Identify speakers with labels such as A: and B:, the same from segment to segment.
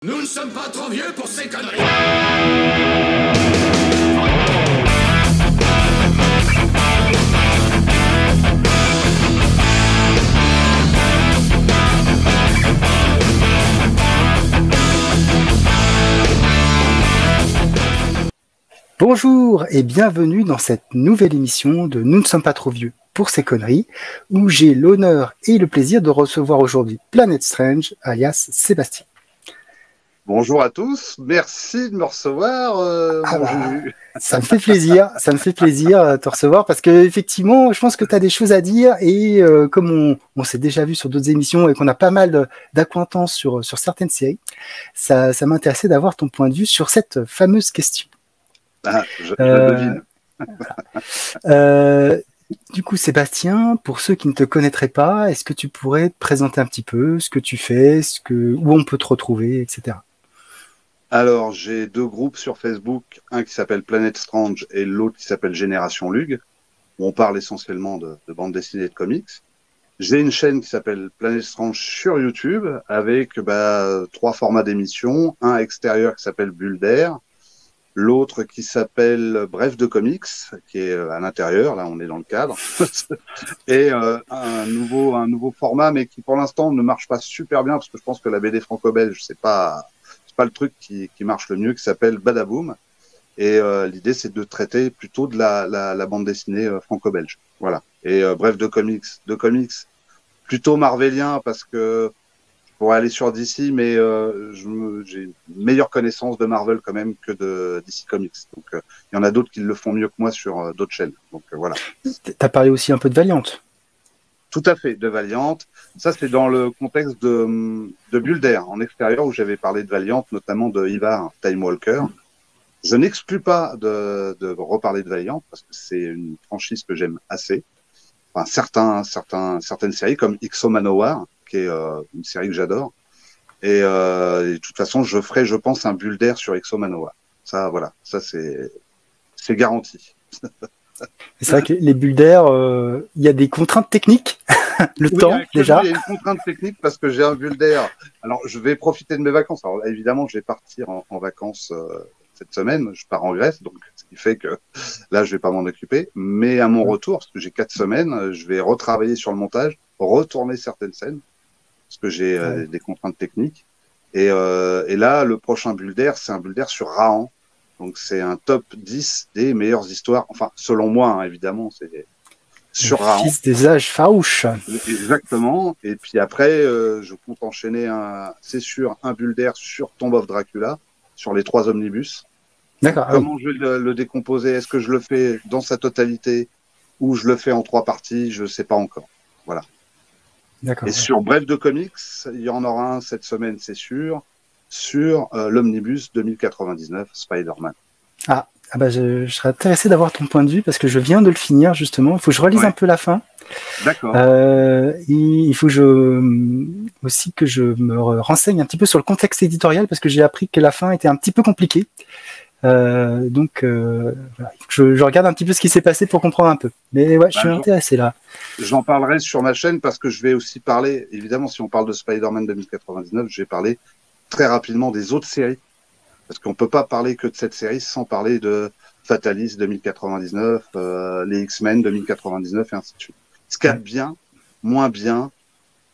A: Nous ne sommes pas trop vieux pour ces conneries.
B: Bonjour et bienvenue dans cette nouvelle émission de Nous ne sommes pas trop vieux pour ces conneries, où j'ai l'honneur et le plaisir de recevoir aujourd'hui Planet Strange, alias Sébastien.
C: Bonjour à tous, merci de me recevoir, Juju.
B: Ça me fait plaisir de te recevoir parce que effectivement, je pense que tu as des choses à dire et comme on s'est déjà vu sur d'autres émissions et qu'on a pas mal d'acquaintances sur certaines séries, ça m'intéressait d'avoir ton point de vue sur cette fameuse question.
C: Ah, je devine.
B: Du coup, Sébastien, pour ceux qui ne te connaîtraient pas, est-ce que tu pourrais te présenter un petit peu ce que tu fais, où on peut te retrouver, etc.
C: Alors, j'ai deux groupes sur Facebook, un qui s'appelle Planet Strange et l'autre qui s'appelle Génération Lug, où on parle essentiellement de bande dessinée et de comics. J'ai une chaîne qui s'appelle Planet Strange sur YouTube avec 3 formats d'émissions, un extérieur qui s'appelle Bulle d'air, l'autre qui s'appelle Bref de comics, qui est à l'intérieur, là on est dans le cadre, et un nouveau format, mais qui pour l'instant ne marche pas super bien, parce que je pense que la BD franco-belge, c'est pas le truc qui marche le mieux, qui s'appelle Badaboom. Et l'idée, c'est de traiter plutôt de la bande dessinée franco-belge. Voilà. Et Bref de comics plutôt marvelien, parce que je pourrais aller sur DC, mais j'ai une meilleure connaissance de Marvel quand même que de DC Comics. Donc, il y en a d'autres qui le font mieux que moi sur d'autres chaînes. Donc, voilà.
B: T'as parlé aussi un peu de Valiant.
C: Tout à fait, de Valiant. Ça, c'est dans le contexte de Bulle d'air, en extérieur, où j'avais parlé de Valiant, notamment de Ivar Time Walker. Je n'exclus pas de reparler de Valiant, parce que c'est une franchise que j'aime assez. Enfin, certaines séries, comme X-O Manowar, qui est une série que j'adore. Et de toute façon, je ferai, je pense, un Bulle d'air sur X-O Manowar. Ça, voilà, ça c'est garanti.
B: C'est vrai que les bulles d'air, il y a des contraintes techniques, temps déjà.
C: Il y a une contrainte technique parce que j'ai un bulle d'air. Alors, je vais profiter de mes vacances. Alors, évidemment, je vais partir en vacances cette semaine. Je pars en Grèce, donc ce qui fait que là, je vais pas m'en occuper. Mais à mon retour, parce que j'ai 4 semaines, je vais retravailler sur le montage, retourner certaines scènes, parce que j'ai des contraintes techniques. Et là, le prochain bulle d'air, c'est un bulle d'air sur Rahan. Donc, c'est un top 10 des meilleures histoires. Enfin, selon moi, hein, évidemment, c'est sur Rahan.
B: Fils des âges farouches.
C: Exactement. Et puis après, je compte enchaîner c'est sûr, un bulle d'air sur Tomb of Dracula, sur les 3 omnibus.
B: D'accord.
C: Comment je vais le décomposer? Est-ce que je le fais dans sa totalité ou je le fais en 3 parties? Je ne sais pas encore. Voilà.
B: D'accord.
C: Et sur Bref de comics, il y en aura un cette semaine, c'est sûr, sur l'omnibus 2099 Spider-Man.
B: Je serais intéressé d'avoir ton point de vue parce que je viens de le finir justement. Il faut que je relise un peu la fin.
C: D'accord.
B: Il faut aussi que je me renseigne un petit peu sur le contexte éditorial parce que j'ai appris que la fin était un petit peu compliquée. Donc, je regarde un petit peu ce qui s'est passé pour comprendre un peu. Mais ouais, je suis intéressé là.
C: J'en parlerai sur ma chaîne parce que je vais aussi parler, évidemment, si on parle de Spider-Man 2099, je vais parler très rapidement des autres séries. Parce qu'on peut pas parler que de cette série sans parler de Fatalis 2099, les X-Men 2099 et ainsi de suite. Ce qu'il y a bien, moins bien,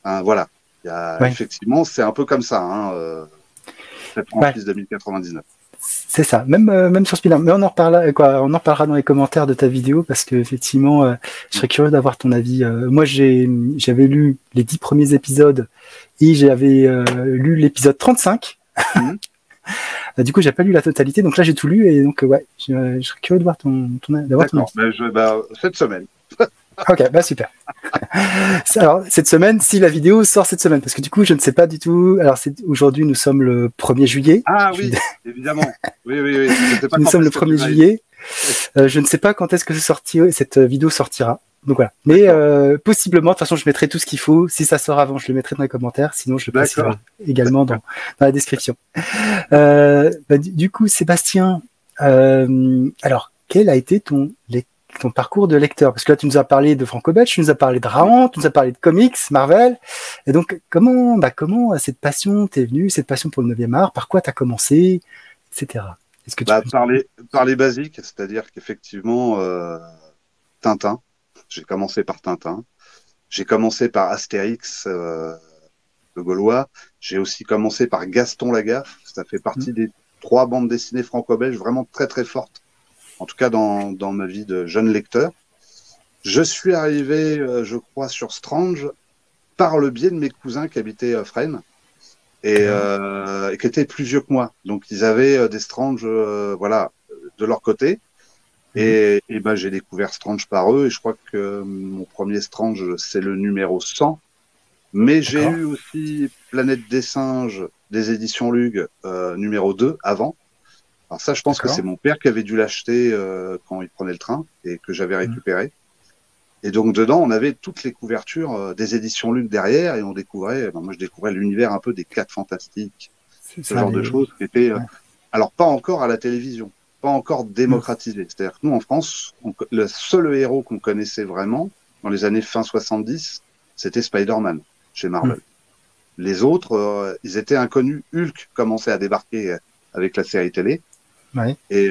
C: voilà. Il y a, effectivement, c'est un peu comme ça, cette franchise 2099.
B: C'est ça, même sur Spider-Man. Mais on en reparlera dans les commentaires de ta vidéo parce que effectivement, je serais curieux d'avoir ton avis. Moi, j'avais lu les 10 premiers épisodes et j'avais lu l'épisode 35. Du coup, j'ai pas lu la totalité, donc là j'ai tout lu et donc je serais curieux de voir d'avoir ton avis.
C: Cette semaine.
B: Ok, super. Alors cette semaine, si la vidéo sort cette semaine, parce que du coup, je ne sais pas du tout. Alors aujourd'hui, nous sommes le 1er juillet.
C: Ah oui, évidemment. Oui.
B: Nous sommes le 1er juillet. Je ne sais pas quand est-ce que cette vidéo sortira. Donc voilà. Mais possiblement, de toute façon, je mettrai tout ce qu'il faut. Si ça sort avant, je le mettrai dans les commentaires. Sinon, je le préciserai également dans la description. Du coup, Sébastien, alors, quel a été ton parcours de lecteur? Parce que là, tu nous as parlé de Franco-Belge, tu nous as parlé de Raon, tu nous as parlé de comics, Marvel. Et donc, comment cette passion t'est venue, cette passion pour le 9e art? Par quoi tu as commencé, etc. Est-ce que tu peux...
C: par les basiques, c'est-à-dire qu'effectivement, Tintin. J'ai commencé par Tintin. J'ai commencé par Astérix, le Gaulois. J'ai aussi commencé par Gaston Lagaffe. Ça fait partie des 3 bandes dessinées franco-belges vraiment très très fortes. En tout cas dans ma vie de jeune lecteur. Je suis arrivé, je crois, sur Strange par le biais de mes cousins qui habitaient Fresnes et qui étaient plus vieux que moi. Donc ils avaient des Strange, voilà, de leur côté. Et ben j'ai découvert Strange par eux et je crois que mon premier Strange c'est le numéro 100. Mais j'ai eu aussi Planète des Singes des éditions Lug numéro 2 avant. Alors ça je pense que c'est mon père qui avait dû l'acheter quand il prenait le train et que j'avais récupéré. Et donc dedans on avait toutes les couvertures des éditions Lug derrière et on découvrait, moi je découvrais l'univers un peu des 4 Fantastiques, ce genre de choses qui étaient alors pas encore à la télévision. Pas encore démocratisé. C'est-à-dire que nous, en France, le seul héros qu'on connaissait vraiment, dans les années fin 70, c'était Spider-Man, chez Marvel. Les autres, ils étaient inconnus. Hulk commençait à débarquer avec la série télé.
B: Ouais.
C: Et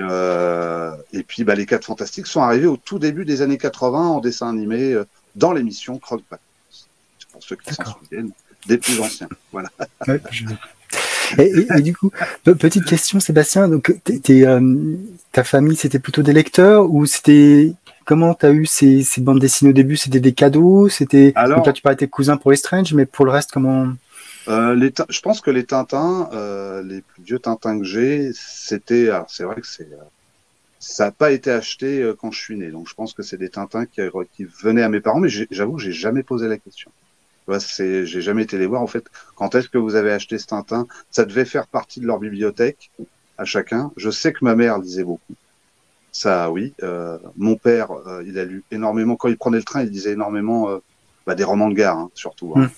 C: puis, les 4 Fantastiques sont arrivés au tout début des années 80 en dessin animé, dans l'émission Croque-Patte. C'est pour ceux qui s'en souviennent, des plus anciens. Voilà.
B: Ouais, et du coup, petite question, Sébastien. Donc, ta famille, c'était plutôt des lecteurs ou c'était comment t'as eu ces bandes dessinées au début? C'était des cadeaux? C'était donc là tu parlais de tes cousins pour les Strange, mais pour le reste, comment?
C: Je pense que les Tintins, les plus vieux Tintins que j'ai, c'était. Alors c'est vrai que ça n'a pas été acheté quand je suis né, donc je pense que c'est des Tintins qui venaient à mes parents, mais j'avoue que j'ai jamais posé la question. J'ai jamais été les voir. En fait, quand est-ce que vous avez acheté ce Tintin? Ça devait faire partie de leur bibliothèque à chacun. Je sais que ma mère lisait beaucoup. Ça, oui. Mon père, il a lu énormément. Quand il prenait le train, il lisait énormément des romans de gare, surtout. Donc,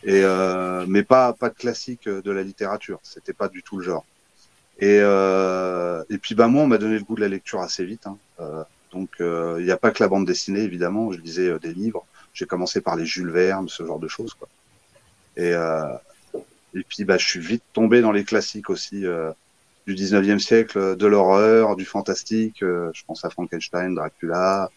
C: mais pas de classique de la littérature. C'était pas du tout le genre. Et puis moi, on m'a donné le goût de la lecture assez vite. Donc, il n'y a pas que la bande dessinée, évidemment. Je lisais des livres. J'ai commencé par les Jules Verne, ce genre de choses, quoi. Et puis, je suis vite tombé dans les classiques aussi du 19e siècle, de l'horreur, du fantastique. Je pense à Frankenstein, Dracula,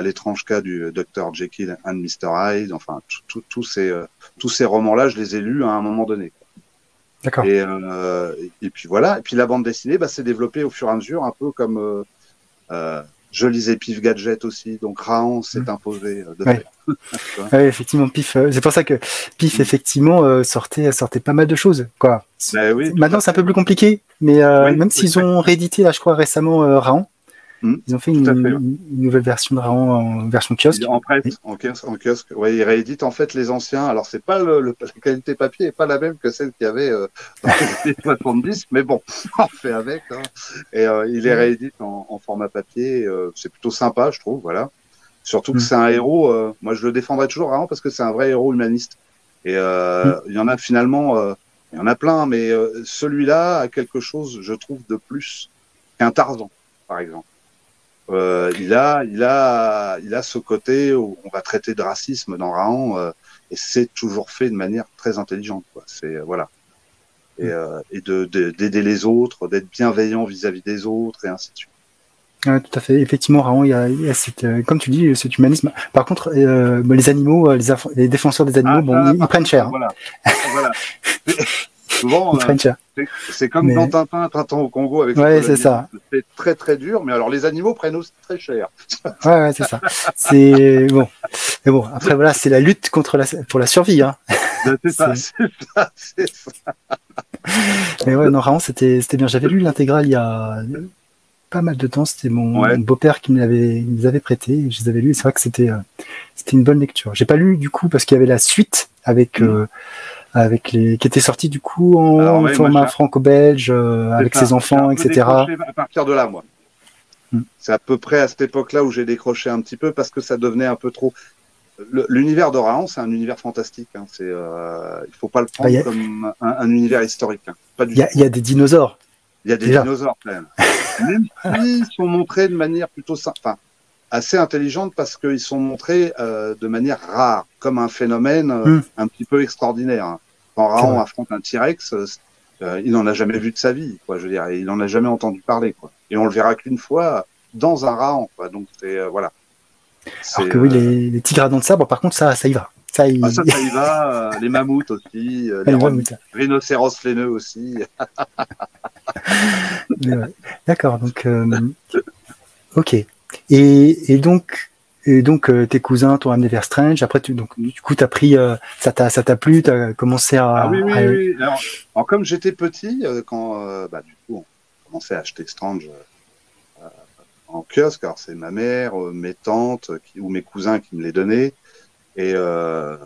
C: l'étrange cas du Dr. Jekyll and Mr. Hyde. Enfin, tous ces romans-là, je les ai lus à un moment donné.
B: D'accord.
C: Et puis voilà. Et puis la bande dessinée, s'est développée au fur et à mesure, un peu comme je lisais Pif Gadget aussi, donc Raon s'est imposé de fait.
B: Ouais, effectivement, Pif. C'est pour ça que Pif, effectivement, sortait pas mal de choses, quoi.
C: Oui,
B: maintenant, c'est un peu plus compliqué, mais même s'ils ont réédité, là, je crois, récemment Raon, ils ont fait une nouvelle version de Raon en version kiosque.
C: En kiosque. Oui, ils rééditent en fait les anciens. Alors, c'est pas la qualité papier n'est pas la même que celle qu'il y avait dans les années 70, mais bon, on fait avec. Et ils les rééditent en format papier. C'est plutôt sympa, je trouve. Voilà. Surtout que c'est un héros. Moi, je le défendrai toujours vraiment parce que c'est un vrai héros humaniste. Et il y en a finalement, il y en a plein, mais celui-là a quelque chose, je trouve, de plus qu'un Tarzan, par exemple. Il a ce côté où on va traiter de racisme dans Raon et c'est toujours fait de manière très intelligente, quoi. C'est voilà. Et d'aider les autres, d'être bienveillant vis-à-vis des autres et ainsi de suite.
B: Ouais, tout à fait. Effectivement, Raon, il y a cette, comme tu dis, cet humanisme. Par contre, les animaux, les défenseurs des animaux, ils prennent cher.
C: Voilà. Souvent, c'est comme dans Tintin au Congo avec.
B: Ouais, c'est ça.
C: C'est très très dur, mais alors les animaux prennent aussi très cher.
B: Ouais, c'est ça. C'est bon. Mais bon, après voilà, c'est la lutte pour la survie,
C: C'est ça.
B: Mais ouais, non, Raon, c'était bien. J'avais lu l'intégrale il y a pas mal de temps. C'était mon beau-père qui me les avait prêtés. Et je les avais lus. C'est vrai que c'était une bonne lecture. J'ai pas lu du coup parce qu'il y avait la suite avec qui était sorti du coup en format franco-belge avec ses enfants, etc.
C: À partir de là, moi. C'est à peu près à cette époque-là où j'ai décroché un petit peu parce que ça devenait un peu trop. L'univers de Raon, c'est un univers fantastique. Il faut pas le prendre comme un univers historique.
B: Il y a des dinosaures.
C: Il y a des dinosaures quand même. Même s'ils sont montrés de manière plutôt enfin, assez intelligente parce qu'ils sont montrés de manière rare, comme un phénomène un petit peu extraordinaire. Hein. Quand Raon affronte un T-Rex, il n'en a jamais vu de sa vie, quoi. Je veux dire, il n'en a jamais entendu parler, quoi. Et on le verra qu'une fois dans un Raon, quoi. Donc c'est voilà.
B: Alors que oui, les tigres à dents de sabre, par contre, ça y va.
C: Ça y va. Les mammouths aussi, les rhinocéros laineux aussi.
B: D'accord, donc ok. Et donc tes cousins t'ont amené vers Strange. Après, du coup, t'as pris, ça t'a plu, t'as commencé à.
C: Ah oui. Alors, comme j'étais petit, quand du coup, on commençait à acheter Strange en kiosque. Alors, c'est ma mère, mes tantes ou mes cousins qui me les donnaient. Et le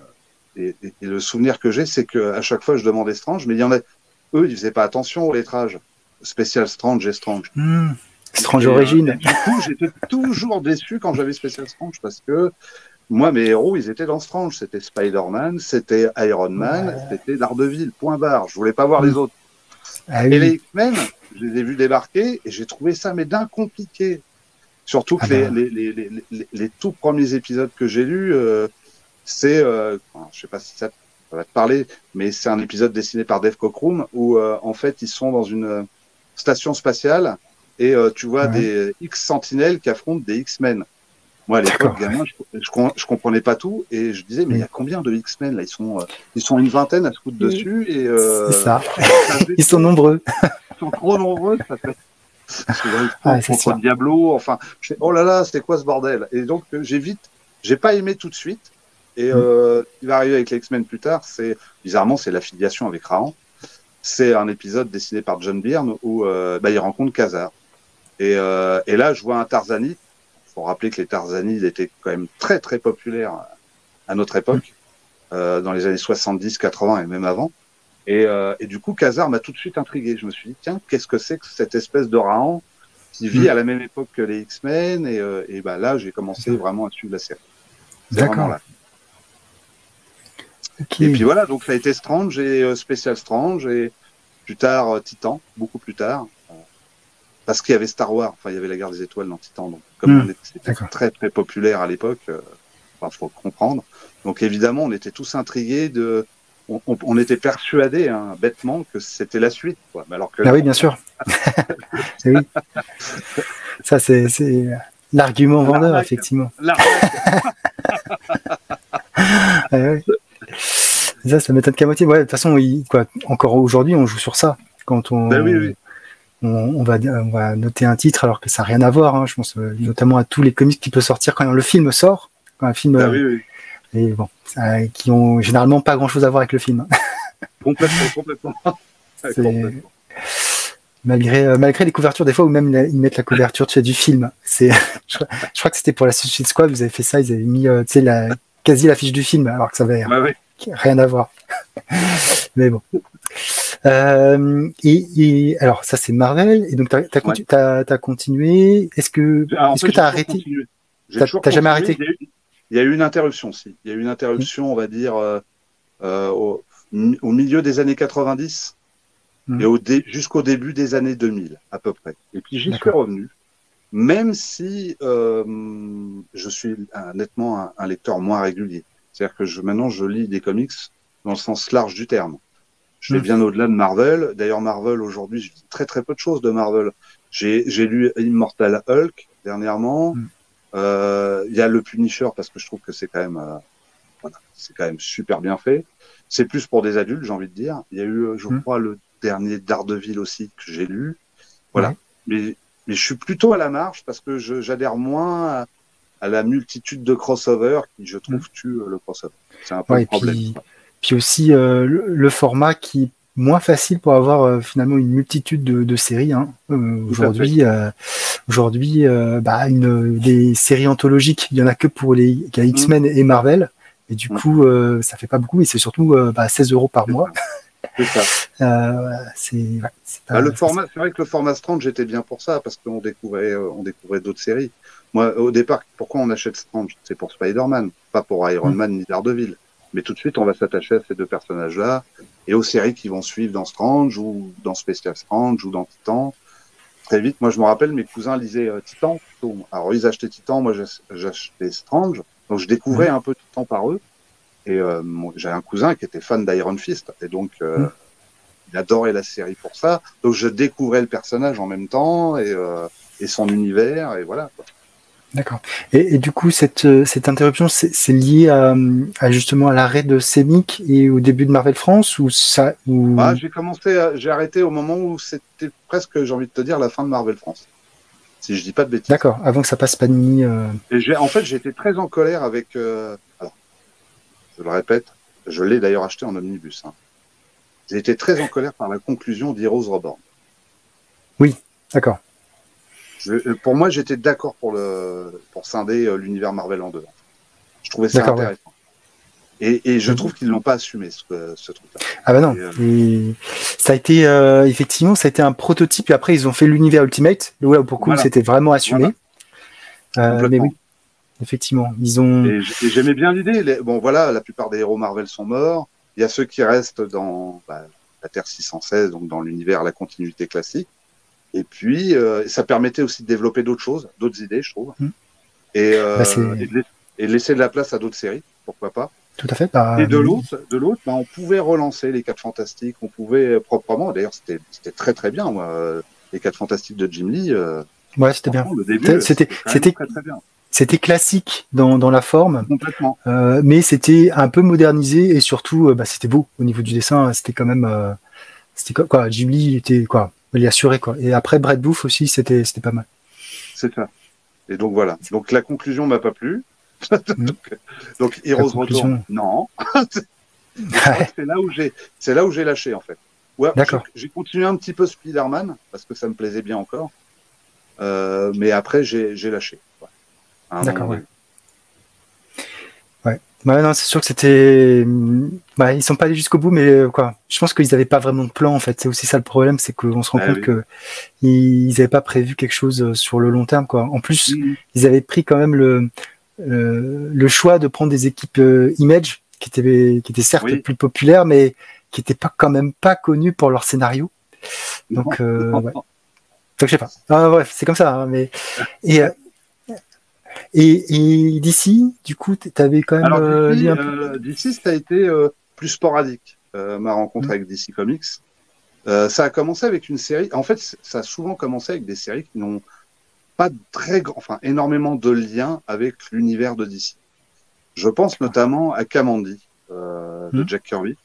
C: souvenir que j'ai, c'est que à chaque fois, je demandais Strange, mais il y en a, eux, ils faisaient pas attention au lettrage spécial Strange et Strange.
B: Strange Origin.
C: Du coup, j'étais toujours déçu quand j'avais Special Strange parce que moi, mes héros, ils étaient dans Strange. C'était Spider-Man, c'était Iron Man, c'était Daredevil, point barre. Je voulais pas voir les autres. Et les X-Men, je les ai vus débarquer et j'ai trouvé ça, mais d'un compliqué. Surtout que les tout premiers épisodes que j'ai lus, c'est, je sais pas si ça va te parler, mais c'est un épisode dessiné par Dave Cockrum où, en fait, ils sont dans une station spatiale. Et tu vois des X-Sentinelles qui affrontent des X-Men. Moi, à l'époque, gamin, je comprenais pas tout et je disais, mais il y a combien de X-Men là? Ils sont une vingtaine à se foutre dessus et
B: c'est ça. Ils sont nombreux.
C: Ils sont trop nombreux, ça fait. Contre Diablo, enfin, oh là là, c'était quoi ce bordel? Et donc j'ai pas aimé tout de suite. Et il va arriver avec les X-Men plus tard. Bizarrement, c'est l'affiliation avec Raon. C'est un épisode dessiné par John Byrne où il rencontre Khazar. Et là, je vois un Tarzanite. Il faut rappeler que les Tarzanides étaient quand même très, très populaires à notre époque, dans les années 70, 80 et même avant. Et du coup, Khazar m'a tout de suite intrigué. Je me suis dit, tiens, qu'est-ce que c'est que cette espèce de Raon qui vit à la même époque que les X-Men? Et là, j'ai commencé vraiment à suivre la série.
B: D'accord.
C: Là. Okay. Et puis voilà, donc ça a été Strange et Special Strange et plus tard Titan, beaucoup plus tard. Parce qu'il y avait Star Wars, enfin il y avait la Guerre des Étoiles dans Titan, donc comme c'était très très populaire à l'époque, faut comprendre. Donc évidemment, on était tous intrigués on était persuadés, hein, bêtement, que c'était la suite, quoi. Mais alors que
B: oui, bien sûr. Oui. Ça c'est l'argument vendeur, effectivement. Ça m'étonne qu'à moitié. Ouais, de toute façon, encore aujourd'hui, on joue sur ça. Quand on va noter un titre alors que ça n'a rien à voir. Hein. Je pense notamment à tous les comics qui peuvent sortir quand le film sort. Quand un film, et bon, qui ont généralement pas grand-chose à voir avec le film.
C: Complètement.
B: Malgré les couvertures, des fois, où même ils mettent la couverture du film. Je crois que c'était pour la Suicide Squad, vous avez fait ça, ils avaient mis quasi l'affiche du film, alors que ça avait rien à voir. Mais bon. Et alors ça c'est Marvel, et donc t'as continué. Est-ce que t'as arrêté? T'as jamais arrêté?
C: Il y a eu une interruption, si. Il y a eu une interruption, on va dire, au milieu des années 90 et jusqu'au début des années 2000, à peu près. Et puis j'y suis revenu, même si je suis nettement un lecteur moins régulier. C'est-à-dire que maintenant je lis des comics dans le sens large du terme. Je vais bien au-delà de Marvel. D'ailleurs, Marvel, aujourd'hui, je lis très très peu de choses de Marvel. J'ai lu Immortal Hulk dernièrement. Il y a le Punisher parce que je trouve que c'est quand même super bien fait. C'est plus pour des adultes, j'ai envie de dire. Il y a eu, je crois, le dernier Daredevil aussi que j'ai lu. Voilà. Mais je suis plutôt à la marge parce que j'adhère moins à la multitude de crossovers qui, je trouve, tue le crossover. C'est un peu le problème.
B: Puis aussi le format qui est moins facile pour avoir finalement une multitude de séries. Hein. Aujourd'hui, des séries anthologiques, il y en a que pour les X-Men et Marvel. Et du coup, ça fait pas beaucoup. Et c'est surtout 16 € par mois.
C: C'est ça. C'est vrai que le format Strange était bien pour ça, parce qu'on découvrait d'autres séries. Moi, au départ, pourquoi on achète Strange? C'est pour Spider-Man, pas pour Iron Man ni Daredevil. Mais tout de suite, on va s'attacher à ces deux personnages-là et aux séries qui vont suivre dans Strange ou dans Special Strange ou dans Titan. très vite. Moi, je me rappelle, mes cousins lisaient Titan. Alors, ils achetaient Titan, moi, j'achetais Strange. Donc, je découvrais un peu Titan par eux. Et j'avais un cousin qui était fan d'Iron Fist. Et donc, il adorait la série pour ça. Donc, je découvrais le personnage en même temps et son univers. Et voilà, quoi.
B: D'accord. Et du coup, cette interruption, c'est lié à justement à l'arrêt de Semik et au début de Marvel France ou ça ou...
C: Ah, j'ai arrêté au moment où c'était presque, j'ai envie de te dire, la fin de Marvel France. Si je dis pas de bêtises.
B: D'accord, avant que ça passe Panini.
C: Et en fait, j'ai été très en colère avec. Alors, je le répète, je l'ai d'ailleurs acheté en omnibus. Hein. J'ai été très en colère par la conclusion d'Heroes Reborn.
B: Oui, d'accord.
C: Pour moi, j'étais d'accord pour scinder l'univers Marvel en deux. Je trouvais ça intéressant. Ouais. Et je trouve qu'ils l'ont pas assumé ce truc-là.
B: Ah bah non. Et ça a été effectivement, ça a été un prototype. Et après, ils ont fait l'univers Ultimate. Là, pour coup, c'était vraiment assumé. Voilà. Mais oui, effectivement, ils ont.
C: Et j'aimais bien l'idée. Bon, voilà, la plupart des héros Marvel sont morts. Il y a ceux qui restent dans la Terre 616, donc dans l'univers, la continuité classique. Et puis, ça permettait aussi de développer d'autres choses, d'autres idées, je trouve. Et de laisser de la place à d'autres séries, pourquoi pas.
B: Tout à fait.
C: Et de l'autre, on pouvait relancer les 4 Fantastiques, on pouvait proprement. D'ailleurs, c'était très très bien, moi. Les 4 Fantastiques de Jim Lee.
B: Ouais, c'était bien.
C: Le début, c'était très bien.
B: C'était classique dans la forme.
C: Complètement.
B: Mais c'était un peu modernisé et surtout, c'était beau au niveau du dessin. C'était quand même, c'était quoi. Jim Lee était quoi. Il est assuré quoi. Et après Brett Booth aussi, c'était pas mal.
C: C'est ça. Et donc voilà. Donc la conclusion m'a pas plu. donc Heroes Reborn, non. C'est là où j'ai lâché en fait. Ouais, j'ai continué un petit peu Spider-Man parce que ça me plaisait bien encore. Mais après j'ai lâché. Ouais.
B: D'accord. Ouais. Ouais, non, c'est sûr que c'était. Ils sont pas allés jusqu'au bout, mais quoi. Je pense qu'ils n'avaient pas vraiment de plan en fait. C'est aussi ça le problème, c'est qu'on se rend compte que ils n'avaient pas prévu quelque chose sur le long terme, quoi. En plus, ils avaient pris quand même le choix de prendre des équipes Image qui étaient certes plus populaires, mais qui n'étaient quand même pas connues pour leur scénario. Donc, ouais. Donc, je sais pas. Ah, bref, c'est comme ça. Hein, mais et d'ici, du coup, tu avais quand même.
C: Alors, d'ici, ça a été plus sporadique, ma rencontre avec DC Comics. Ça a commencé avec une série. En fait, ça a souvent commencé avec des séries qui n'ont pas énormément de liens avec l'univers de DC. Je pense notamment à Kamandi de Jack Kirby.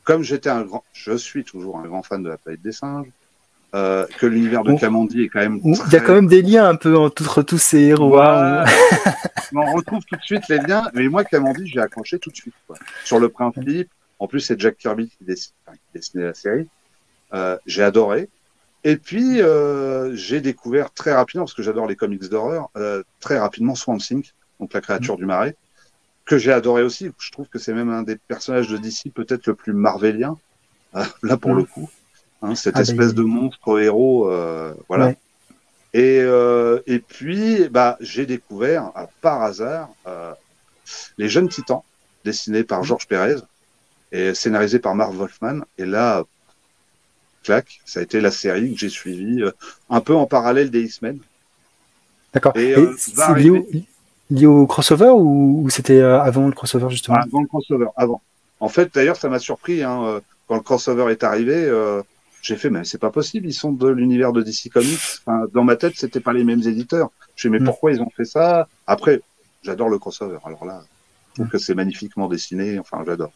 C: Comme je suis toujours un grand fan de la planète des singes. Que l'univers de Kamandi est quand même.
B: Il y a quand même des liens un peu entre tous ces héros.
C: Ouais. On retrouve tout de suite les liens, mais moi, Kamandi, j'ai accroché tout de suite. Quoi. Sur le principe, en plus, c'est Jack Kirby qui dessinait la série. J'ai adoré. Et puis, j'ai découvert très rapidement, parce que j'adore les comics d'horreur, très rapidement Swamp Thing, donc la créature du marais, que j'ai adoré aussi. Je trouve que c'est même un des personnages de DC peut-être le plus marvelien, là pour le coup. Hein, cette espèce de monstre héros, voilà. Ouais. Et puis, j'ai découvert, par hasard, Les Jeunes Titans, dessinés par Georges Pérez et scénarisé par Marv Wolfman. Et là, clac, ça a été la série que j'ai suivie un peu en parallèle des X-Men.
B: D'accord. Et c'est lié au crossover ou c'était avant le crossover, justement?
C: Avant le crossover, avant. En fait, d'ailleurs, ça m'a surpris hein, quand le crossover est arrivé. J'ai fait, mais c'est pas possible, ils sont de l'univers de DC Comics. Enfin, dans ma tête, c'était pas les mêmes éditeurs. Je me mais pourquoi ils ont fait ça? Après, j'adore le crossover. Alors là, je trouve que c'est magnifiquement dessiné. Enfin, j'adore.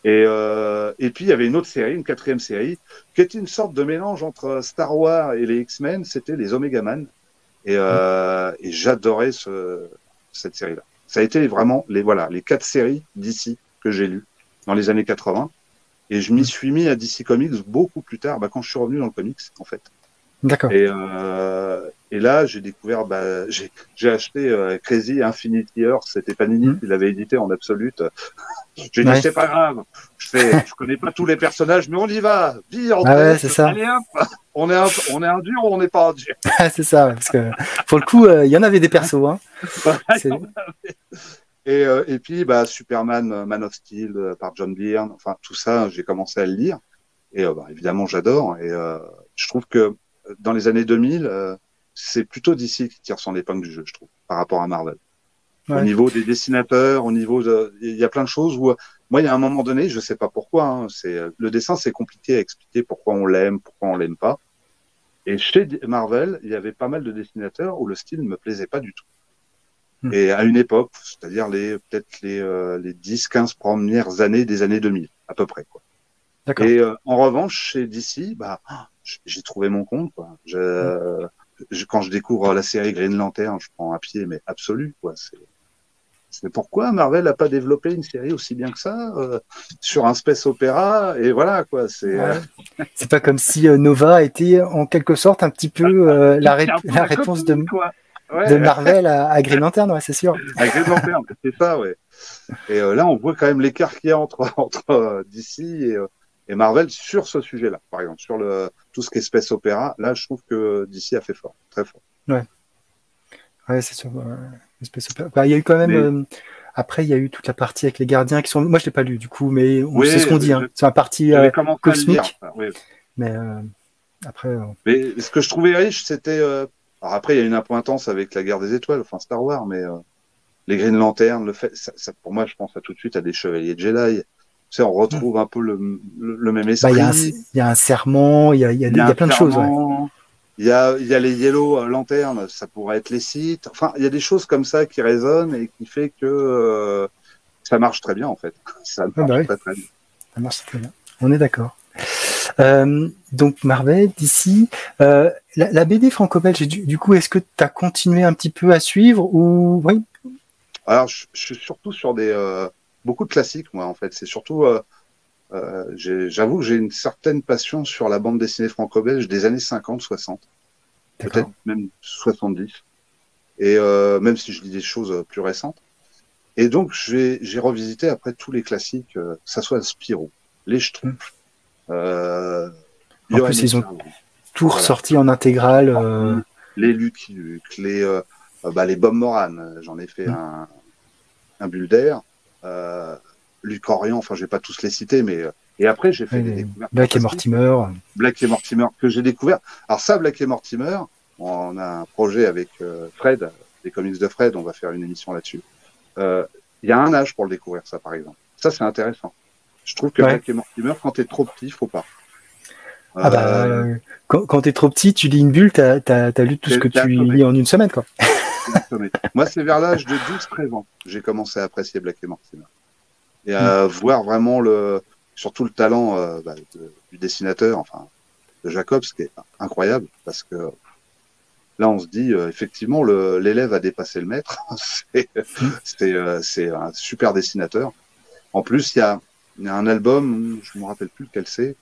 C: Et puis, il y avait une autre série, une 4e série, qui était une sorte de mélange entre Star Wars et les X-Men. C'était les Omega Man. Et j'adorais cette série-là. Ça a été vraiment les 4 séries d'ici que j'ai lues dans les années 80. Et je m'y suis mis à DC Comics beaucoup plus tard, quand je suis revenu dans le comics, en fait.
B: D'accord.
C: Et là, j'ai découvert, j'ai acheté Crazy Infinity Earth, c'était Panini qui l'avait édité en absolute. J'ai dit, c'est pas grave, je connais pas tous les personnages, mais on y va, vie en tête,
B: c'est ça.
C: Allez hop, on est un dur ou on n'est pas un dur.
B: C'est ça, parce que pour le coup, il y en avait des persos. Hein.
C: Et puis, Superman, Man of Steel par John Byrne, enfin tout ça, j'ai commencé à le lire. Et évidemment, j'adore. Et je trouve que dans les années 2000, c'est plutôt DC qui tire son épingle du jeu, je trouve, par rapport à Marvel. Au niveau des dessinateurs, il y a plein de choses où, moi, il y a un moment donné, je sais pas pourquoi, hein, le dessin, c'est compliqué à expliquer pourquoi on l'aime pas. Et chez Marvel, il y avait pas mal de dessinateurs où le style ne me plaisait pas du tout. Et à une époque, c'est-à-dire peut-être les 10-15 premières années des années 2000, à peu près, quoi.
B: D'accord.
C: Et en revanche, chez DC, j'ai trouvé mon compte, quoi. Quand je découvre la série Green Lantern, je prends un pied, mais absolu, quoi. C'est pourquoi Marvel n'a pas développé une série aussi bien que ça sur un space opéra, et voilà, quoi.
B: C'est pas comme si Nova était en quelque sorte un petit peu la réponse de Marvel à Green Lantern, ouais, c'est sûr.
C: À Green Lantern, c'est ça, ouais. Et là, on voit quand même l'écart qu'il y a entre DC et Marvel sur ce sujet-là, par exemple, sur tout ce qui est space opéra. Là, je trouve que DC a fait fort, très fort.
B: Ouais, c'est sûr. Space opéra. Il y a eu quand même. Après, il y a eu toute la partie avec les gardiens qui sont. Moi, je l'ai pas lu du coup, mais c'est ce qu'on dit. C'est un partie cosmique. Mais après.
C: Mais ce que je trouvais riche, c'était. Alors après, il y a une impointance avec la Guerre des Étoiles, enfin Star Wars, mais les Green Lantern, ça, pour moi, je pense tout de suite à des Chevaliers de Jedi. Tu sais, on retrouve un peu le même esprit.
B: Il y a un serment, il y a plein de choses. Ouais.
C: Il y a les Yellow Lanternes, ça pourrait être les Sith. Enfin, il y a des choses comme ça qui résonnent et qui fait que ça marche très bien, en fait. Ça marche très bien.
B: Ça marche très bien. On est d'accord. Donc Marvel, DC, la BD franco-belge, du coup, est-ce que tu as continué un petit peu à suivre ou oui?
C: Alors, je suis surtout sur beaucoup de classiques, moi, en fait. C'est surtout, j'avoue que j'ai une certaine passion sur la bande dessinée franco-belge des années 50, 60, peut-être même 70. Et même si je lis des choses plus récentes. Et donc, j'ai revisité après tous les classiques, que ça soit Spirou, les Schtroumpfs. En
B: plus, ils ont tout ressorti en intégrale.
C: Les Lucky Luke, les Bob Moran, j'en ai fait un bulle d'air. Luc Orion, enfin, je vais pas tous les citer, mais et après j'ai fait des découvertes.
B: Black et Mortimer.
C: Black et Mortimer que j'ai découvert. Alors ça, Black et Mortimer, on a un projet avec Fred, les comics de Fred, on va faire une émission là-dessus. Il y a un âge pour le découvrir, ça, par exemple. Ça, c'est intéressant. Je trouve que Black et Mortimer, quand t'es trop petit, faut pas.
B: Quand t'es trop petit, tu lis une bulle, t'as lu tout ce que tu lis en une semaine, quoi.
C: Moi, c'est vers l'âge de 12-13 ans j'ai commencé à apprécier Black et Mortimer. Et à voir vraiment surtout le talent du dessinateur, enfin, de Jacobs, qui est incroyable, parce que là, on se dit, effectivement, l'élève a dépassé le maître. C'est un super dessinateur. En plus, il y a un album, je ne me rappelle plus lequel c'est,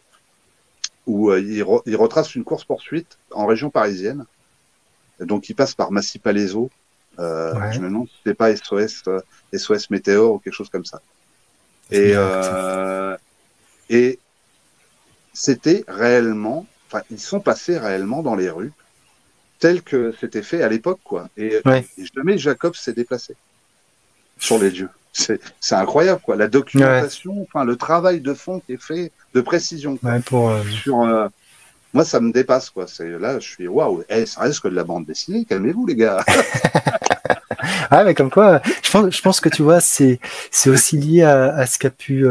C: où il retrace une course-poursuite en région parisienne. Donc, il passe par Massy-Palaiseau. Je me demande si c'est pas SOS Météor ou quelque chose comme ça. Et c'était réellement, enfin, ils sont passés réellement dans les rues, tel que c'était fait à l'époque, quoi. Et jamais Jacob s'est déplacé sur les lieux. C'est incroyable, quoi. La documentation, enfin, le travail de fond qui est fait, de précision. Quoi. Moi, ça me dépasse, quoi. Là, je suis waouh. Ça reste que de la bande dessinée. Calmez-vous, les gars.
B: Ah, mais comme quoi, je pense que tu vois, c'est aussi lié à ce qu'a pu,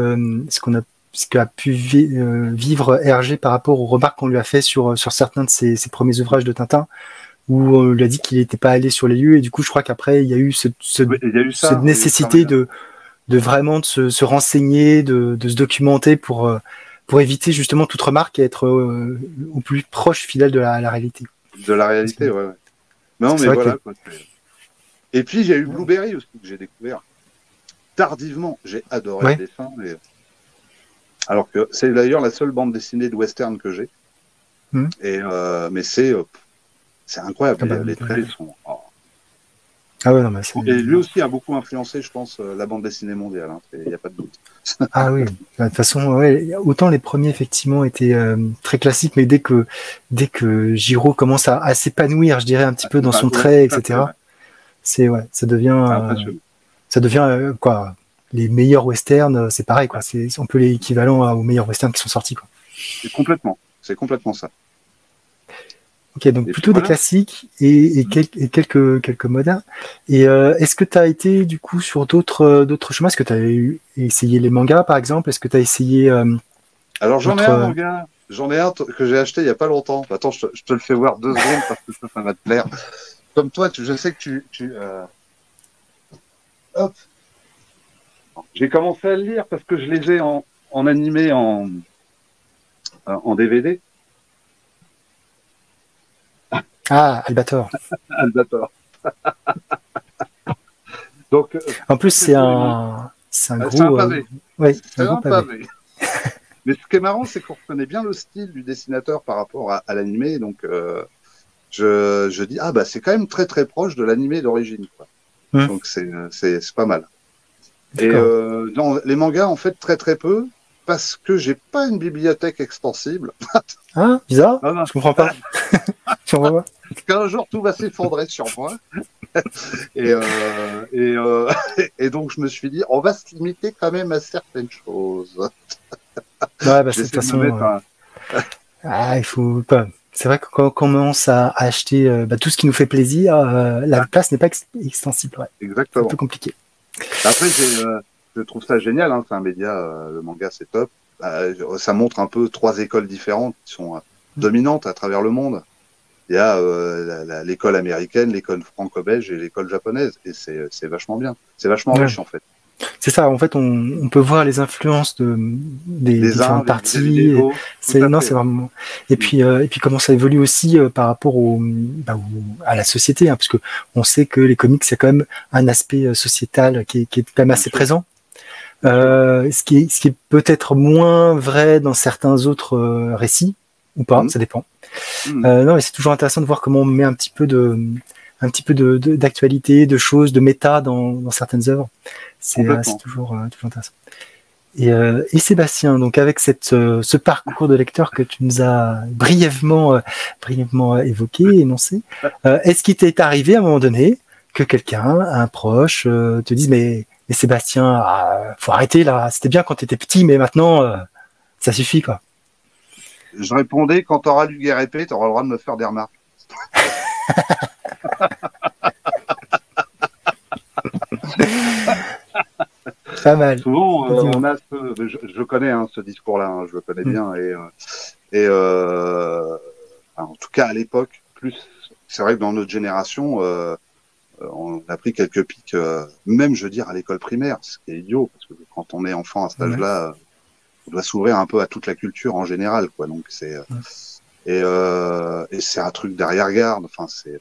B: vivre Hergé par rapport aux remarques qu'on lui a fait sur certains de ses premiers ouvrages de Tintin, où on lui a dit qu'il n'était pas allé sur les lieux, et du coup, je crois qu'après, il y a eu cette nécessité de vraiment se renseigner, de se documenter pour éviter justement toute remarque et être au plus proche, fidèle de la réalité.
C: De la réalité, ouais. Non, mais voilà. Et puis, j'ai eu Blueberry aussi, que j'ai découvert tardivement. J'ai adoré le dessin. Alors que c'est d'ailleurs la seule bande dessinée de western que j'ai. Mais c'est incroyable. Les traits sont...
B: Ah ouais, non, mais
C: et lui aussi a beaucoup influencé, je pense, la bande dessinée mondiale. Il n'y a pas de doute.
B: Ah oui, de toute façon, autant les premiers effectivement étaient très classiques, mais dès que Giraud commence à s'épanouir, je dirais un petit peu dans son trait, etc. Ça devient quoi. Les meilleurs westerns, c'est pareil, quoi. C'est un peu l'équivalent aux meilleurs westerns qui sont sortis, quoi.
C: C'est complètement ça.
B: Ok, donc
C: Et
B: plutôt
C: puis
B: des classiques et quelques modernes. Et est-ce que tu as été du coup sur d'autres chemins? Est-ce que tu as essayé les mangas par exemple? Est-ce que tu as essayé
C: Alors j'en ai un
B: d'autres...
C: manga, j'en ai un que j'ai acheté il y a pas longtemps. Attends, je te le fais voir 2 secondes parce que ça va te plaire. Comme toi, je sais que hop, j'ai commencé à le lire parce que je les ai en animé en DVD.
B: Ah, Albator.
C: Albator. Donc
B: En plus,
C: c'est pour les mangas.
B: c'est un
C: C'est un
B: gros,
C: pavé.
B: ouais,
C: C'est
B: un gros
C: un
B: pavé.
C: pavé. Mais ce qui est marrant, c'est qu'on reconnaît bien le style du dessinateur par rapport à l'animé. Donc je dis ah bah c'est quand même très très proche de l'animé d'origine, quoi. Donc c'est pas mal. Et
B: D'accord.
C: dans les mangas, en fait, très très peu, parce que j'ai pas une bibliothèque extensible.
B: Ah, bizarre.
C: Non, non.
B: Je comprends pas. Tu vois pas.
C: Qu'un jour tout va s'effondrer sur moi. Et, et donc je me suis dit, on va se limiter quand même à certaines choses.
B: Ouais, bah,
C: Je vais
B: de toute
C: essayer de me
B: façon,
C: mettre un.
B: il faut pas. C'est vrai que quand on commence à acheter tout ce qui nous fait plaisir, la place n'est pas extensible. Ouais. C'est un peu
C: Exactement.
B: compliqué.
C: Après, je trouve ça génial, hein, c'est un média, le manga, c'est top. Ça montre un peu 3 écoles différentes qui sont dominantes à travers le monde. Il y a l'école américaine, l'école franco-belge et l'école japonaise. Et c'est vachement bien. C'est vachement
B: Ouais.
C: riche, en fait.
B: C'est ça. En fait, on peut voir les influences des
C: Les uns
B: différentes
C: vis-à-vis des
B: parties.
C: autres. Tout à
B: Non,
C: fait.
B: c'est vraiment. Et puis comment ça évolue aussi par rapport à la société, hein, parce que on sait que les comics, c'est quand même un aspect sociétal qui est quand même
C: Bien
B: assez
C: sûr.
B: présent.
C: Bien sûr.
B: Ce qui est peut-être moins vrai dans certains autres récits ou pas, ça dépend. Non, mais c'est toujours intéressant de voir comment on met un petit peu d'actualité, de choses, de méta dans certaines œuvres. C'est toujours intéressant. Et Sébastien, donc avec ce parcours de lecteur que tu nous as brièvement évoqué, énoncé, est-ce qu'il t'est arrivé à un moment donné que quelqu'un, un proche, te dise mais Sébastien, faut arrêter là, c'était bien quand tu étais petit, mais maintenant ça suffit quoi.
C: Je répondais, quand tu auras lu Guerre épée, tu auras le droit de me faire des remarques.
B: Pas mal.
C: Souvent, on a je connais ce discours-là, hein, je le connais bien. En tout cas, à l'époque, c'est vrai que dans notre génération, on a pris quelques pics, même, je veux dire, à l'école primaire, ce qui est idiot, parce que quand on est enfant à cet âge-là, on doit s'ouvrir un peu à toute la culture en général, quoi. Donc, et c'est un truc d'arrière-garde. Enfin, c'est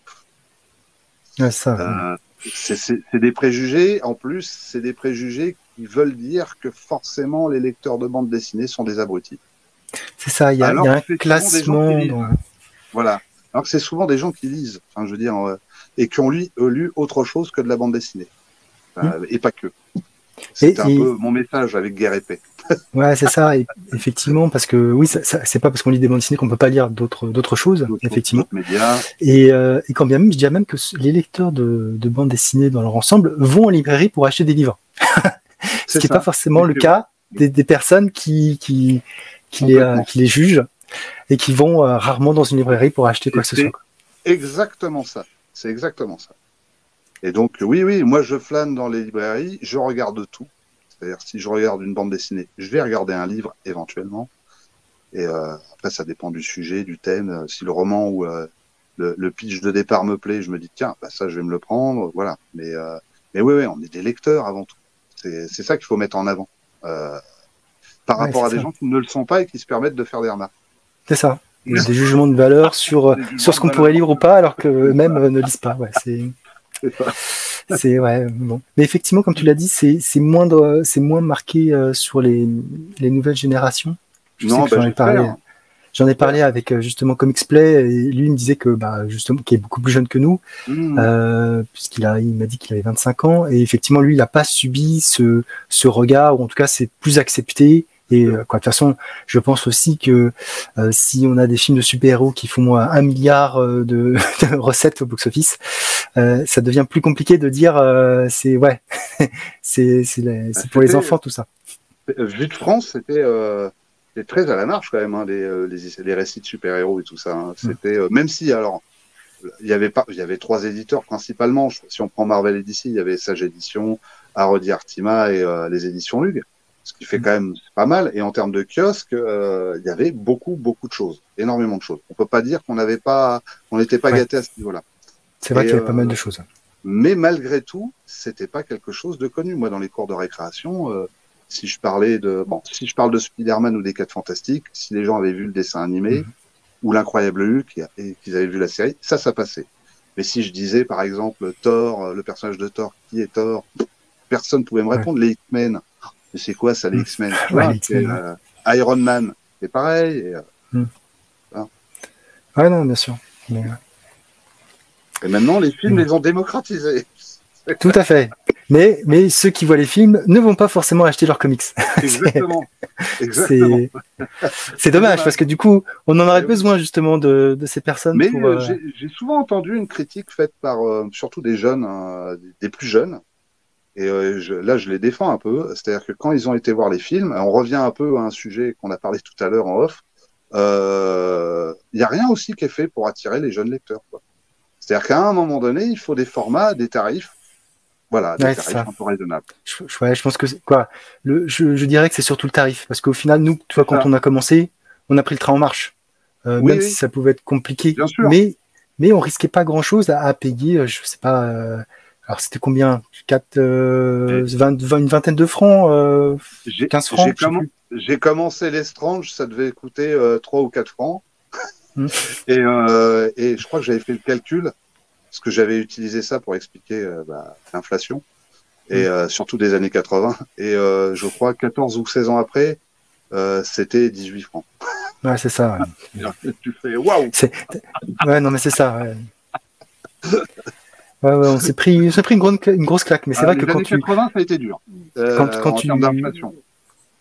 C: des préjugés. En plus, c'est des préjugés qui veulent dire que forcément les lecteurs de bande dessinée sont des abrutis.
B: C'est ça, il y a un classement.
C: Voilà. Alors que c'est souvent des gens qui lisent, enfin, je veux dire, et qui ont lu autre chose que de la bande dessinée. Et pas que. C'est un peu mon message avec Guerre épée.
B: Ouais, c'est ça, effectivement, parce que oui, c'est pas parce qu'on lit des bandes dessinées qu'on peut pas lire d'autres choses, effectivement.
C: D'autres médias.
B: Et quand bien même, je dirais même que les lecteurs de bandes dessinées dans leur ensemble vont en librairie pour acheter des livres. Ce qui n'est pas forcément le cas des personnes qui les jugent et qui vont rarement dans une librairie pour acheter quoi que ce soit.
C: Exactement ça. C'est exactement ça. Et donc, oui, moi je flâne dans les librairies, je regarde tout. C'est-à-dire, si je regarde une bande dessinée, je vais regarder un livre éventuellement. Et après, ça dépend du sujet, du thème. Si le roman ou le pitch de départ me plaît, je me dis tiens, ça je vais me le prendre, voilà. Mais oui, on est des lecteurs avant tout. C'est ça qu'il faut mettre en avant par rapport à des gens qui ne le sont pas et qui se permettent de faire des remarques.
B: C'est ça. Il y a des jugements de valeur sur ce qu'on pourrait lire ou pas, alors que eux-mêmes ne lisent pas. Ouais, c'est ouais, bon. Mais effectivement, comme tu l'as dit, c'est moins marqué sur les nouvelles générations. J'en ai parlé avec justement Comics Play, et lui il me disait que justement, qui est beaucoup plus jeune que nous, puisqu'il m'a dit qu'il avait 25 ans, et effectivement lui il n'a pas subi ce regard, ou en tout cas c'est plus accepté. Et de toute façon, je pense aussi que si on a des films de super-héros qui font 1 milliard de recettes au box-office, ça devient plus compliqué de dire c'est pour les enfants tout ça.
C: Vue de France, c'était c'était très à la marge quand même, hein, les récits de super-héros et tout ça. Hein. C'était même si alors il y avait 3 éditeurs principalement. Si on prend Marvel et DC, il y avait Sage Édition, Harody Artima et les éditions Lug, ce qui fait quand même pas mal. Et en termes de kiosque, il y avait beaucoup de choses, énormément de choses. On peut pas dire qu'on n'était pas gâté à ce niveau-là.
B: C'est vrai qu'il y avait pas mal de choses.
C: Mais malgré tout, c'était pas quelque chose de connu. Moi, dans les cours de récréation, si je parle de Spider-Man ou des 4 Fantastiques, si les gens avaient vu le dessin animé ou l'incroyable Hulk et qu'ils avaient vu la série, ça passait. Mais si je disais, par exemple, Thor, le personnage de Thor, qui est Thor, personne pouvait me répondre. Les X-Men, mais c'est quoi ça, les X-Men? Iron Man, c'est pareil.
B: Ouais, non, bien sûr. Mais...
C: Et maintenant, les films les ont démocratisés.
B: Tout à fait. Mais ceux qui voient les films ne vont pas forcément acheter leurs comics.
C: Exactement.
B: C'est dommage parce que du coup, on en aurait besoin justement de ces personnes.
C: Mais j'ai souvent entendu une critique faite par surtout des jeunes, des plus jeunes. Et là, je les défends un peu. C'est-à-dire que quand ils ont été voir les films, on revient un peu à un sujet qu'on a parlé tout à l'heure en off. Il n'y a rien aussi qui est fait pour attirer les jeunes lecteurs, quoi. C'est-à-dire qu'à un moment donné, il faut des formats, des tarifs, voilà, des tarifs un peu raisonnables.
B: Je pense que je dirais que c'est surtout le tarif, parce qu'au final, nous, tu vois, quand on a commencé, on a pris le train en marche, même si ça pouvait être compliqué, mais on risquait pas grand-chose à payer, je sais pas. Alors c'était combien, une vingtaine de francs, 15 francs.
C: J'ai commencé les Strange, ça devait coûter 3 ou 4 francs. Et je crois que j'avais fait le calcul, parce que j'avais utilisé ça pour expliquer l'inflation, et surtout des années 80. Et je crois 14 ou 16 ans après, c'était 18 francs.
B: Ouais, c'est ça.
C: Ouais. Tu fais waouh!
B: Ouais, non, mais c'est ça. Ouais, on s'est pris une grosse claque. Mais c'est vrai que quand
C: les années 80, ça a été dur. En termes d'inflation.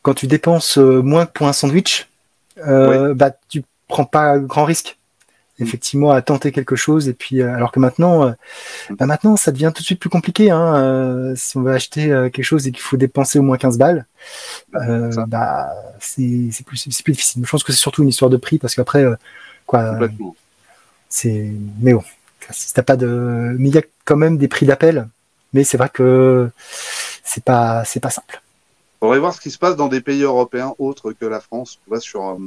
B: Quand tu dépenses moins que pour un sandwich, tu prends pas grand risque, effectivement, à tenter quelque chose. Et puis, alors que maintenant, ça devient tout de suite plus compliqué. Si on veut acheter quelque chose et qu'il faut dépenser au moins 15 balles, c'est plus difficile. Je pense que c'est surtout une histoire de prix, parce qu'après, mais bon, si t'as pas de, mais il y a quand même des prix d'appel. Mais c'est vrai que c'est pas simple.
C: On va voir ce qui se passe dans des pays européens autres que la France. Tu vois, sur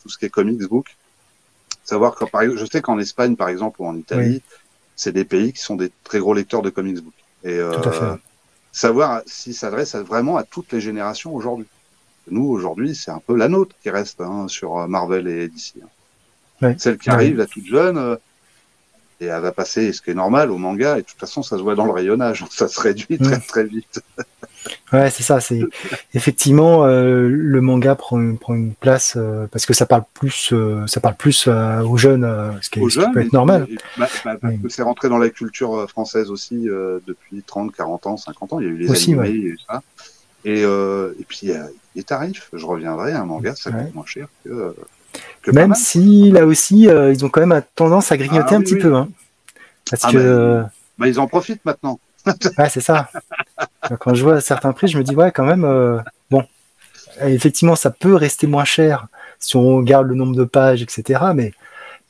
C: tout ce qui est comics book. Savoir que, je sais qu'en Espagne, par exemple, ou en Italie, c'est des pays qui sont des très gros lecteurs de comics book. Et
B: tout à fait.
C: Savoir s'ils s'adressent vraiment à toutes les générations aujourd'hui. Nous, aujourd'hui, c'est un peu la nôtre qui reste sur Marvel et DC. Celle qui arrive, la toute jeune, et elle va passer, ce qui est normal, au manga, et de toute façon, ça se voit dans le rayonnage. Ça se réduit très, très vite.
B: Ouais, c'est ça. C'est effectivement le manga prend une place parce que ça parle plus aux jeunes, ce qui peut être normal.
C: Parce que c'est rentré dans la culture française aussi depuis 30, 40 ans, 50 ans. Il y a eu les animés, il y a eu ça. Et puis les tarifs. Je reviendrai, un manga, ça coûte moins cher que
B: même si là aussi ils ont quand même tendance à grignoter un petit peu, parce que
C: ils en profitent maintenant.
B: Ouais, c'est ça. Quand je vois certains prix, je me dis quand même, bon, effectivement, ça peut rester moins cher si on regarde le nombre de pages, etc. Mais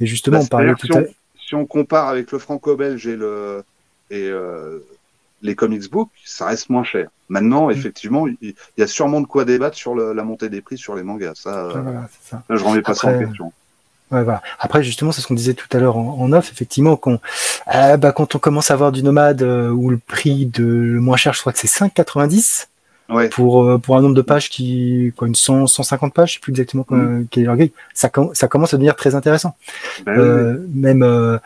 B: justement, on parlait tout à l'heure.
C: Si on compare avec le franco-belge et les comics books, ça reste moins cher. Maintenant, effectivement, il y a sûrement de quoi débattre sur la montée des prix sur les mangas. Ça, je remets pas ça en question.
B: Ouais, voilà. Après, justement, c'est ce qu'on disait tout à l'heure en off, effectivement, quand on commence à avoir du nomade où le prix le moins cher, je crois que c'est 5,90 pour un nombre de pages une 150 pages, je sais plus exactement quel est leur grille. Ça commence à devenir très intéressant. Même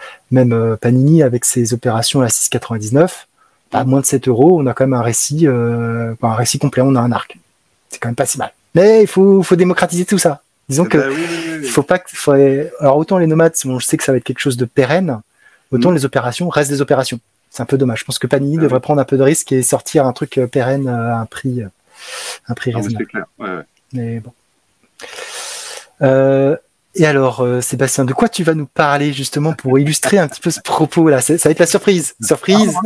B: Panini avec ses opérations à 6,99, à moins de 7 €, on a quand même un récit complet, on a un arc. C'est quand même pas si mal. Mais il faut démocratiser tout ça. Disons que faut pas alors autant les nomades, je sais que ça va être quelque chose de pérenne, autant les opérations restent des opérations. C'est un peu dommage. Je pense que Panini devrait prendre un peu de risque et sortir un truc pérenne à un prix raisonnable.
C: C'est clair.
B: Mais bon. Et alors, Sébastien, de quoi tu vas nous parler justement pour illustrer un petit peu ce propos là? Ça va être la surprise. Surprise.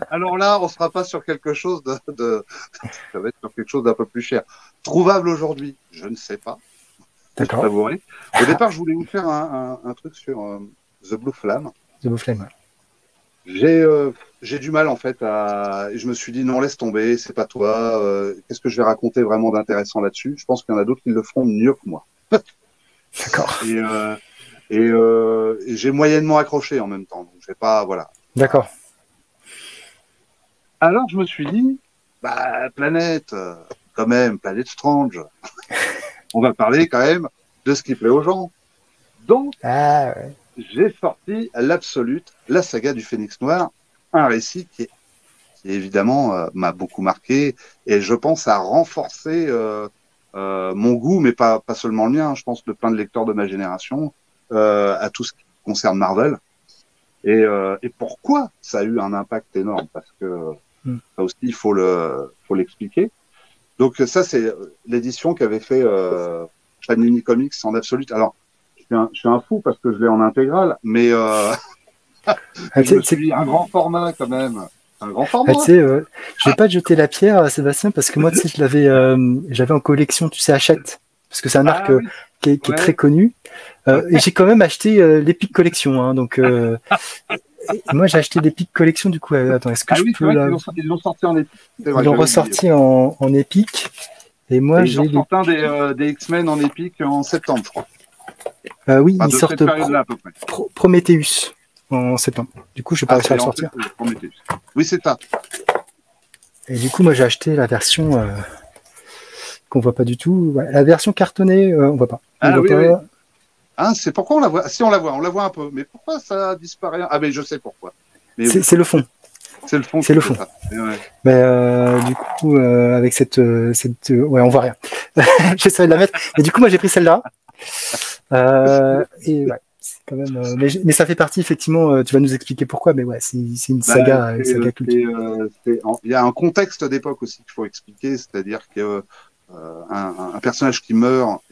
C: Alors là, on sera pas sur quelque chose ça va être sur quelque chose d'un peu plus cher. Trouvable aujourd'hui, je ne sais pas.
B: D'accord.
C: Savourer. Au départ, je voulais vous faire un truc sur The Blue Flame.
B: The Blue Flame.
C: J'ai du mal en fait et je me suis dit non, laisse tomber, c'est pas toi. Qu'est-ce que je vais raconter vraiment d'intéressant là-dessus? Je pense qu'il y en a d'autres qui le feront mieux que moi.
B: D'accord.
C: Et j'ai moyennement accroché en même temps. Donc je vais pas, voilà.
B: D'accord.
C: Alors je me suis dit, bah Planète, quand même, Planète Strange. On va parler quand même de ce qui plaît aux gens. Donc j'ai sorti l'Absolute, la saga du Phénix Noir, un récit qui évidemment m'a beaucoup marqué et je pense a renforcé mon goût, mais pas seulement le mien, je pense de plein de lecteurs de ma génération, à tout ce qui concerne Marvel. Et pourquoi ça a eu un impact énorme? Parce que ça aussi, il faut l'expliquer. Donc ça, c'est l'édition qu'avait fait Panini Comics en Absolute. Alors, je suis un fou parce que je l'ai en intégrale, mais je me suis dit, un grand format quand même. Un grand format.
B: Tu sais, je vais pas te jeter la pierre, Sébastien, parce que moi, tu sais, j'avais en collection, tu sais, Hachette, parce que c'est un arc qui est très connu. Et j'ai quand même acheté l'Epic Collection, hein, donc moi j'ai acheté l'Epic Collection, du coup, attends, est-ce que je peux
C: ils l'ont sorti en Epic.
B: Ils l'ont ressorti en Epic. Et moi j'ai
C: des X-Men en Epic en septembre, je crois.
B: Oui, ils sortent Prometheus en septembre. Du coup, je vais pas réussir à le sortir.
C: Oui, c'est ça.
B: Et du coup, moi j'ai acheté la version qu'on voit pas du tout. Ouais, la version cartonnée, on voit pas.
C: Oui. Hein, c'est pourquoi on la voit. Si on la voit un peu. Mais pourquoi ça disparaît? Ah, mais je sais pourquoi.
B: C'est le fond.
C: C'est le fond.
B: C'est le fond. Mais du coup, avec cette, ouais, on voit rien. J'essaie de la mettre. Et du coup, moi, j'ai pris celle-là. Et ouais, c'est quand même. Mais ça fait partie, effectivement. Tu vas nous expliquer pourquoi. Mais ouais, c'est une saga, culte.
C: Il y a un contexte d'époque aussi qu'il faut expliquer, c'est-à-dire que un personnage qui meurt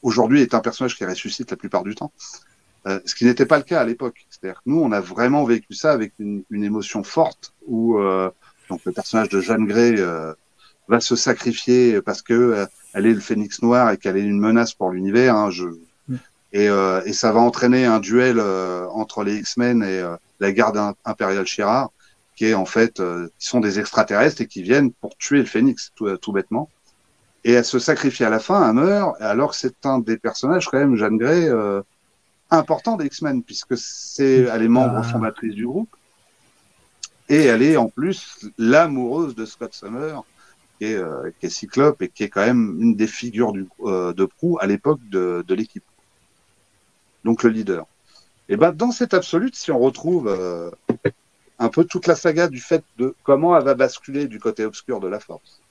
C: aujourd'hui est un personnage qui ressuscite la plupart du temps. Ce qui n'était pas le cas à l'époque. C'est-à-dire que nous, on a vraiment vécu ça avec une émotion forte où donc le personnage de Jeanne Grey va se sacrifier parce que elle est le Phénix Noir et qu'elle est une menace pour l'univers. Hein, et ça va entraîner un duel entre les X-Men et la garde impériale Shi'ar, qui est en fait qui sont des extraterrestres et qui viennent pour tuer le Phénix tout bêtement. Et elle se sacrifie à la fin, elle meurt, alors que c'est un des personnages quand même, Jeanne Grey, important des X-Men, puisque elle est membre fondatrice du groupe, et elle est en plus l'amoureuse de Scott Summers, qui est Cyclope, et qui est quand même une des figures de proue à l'époque de l'équipe. Donc le leader. Et ben dans cette Absolute, si on retrouve un peu toute la saga du fait de comment elle va basculer du côté obscur de la Force,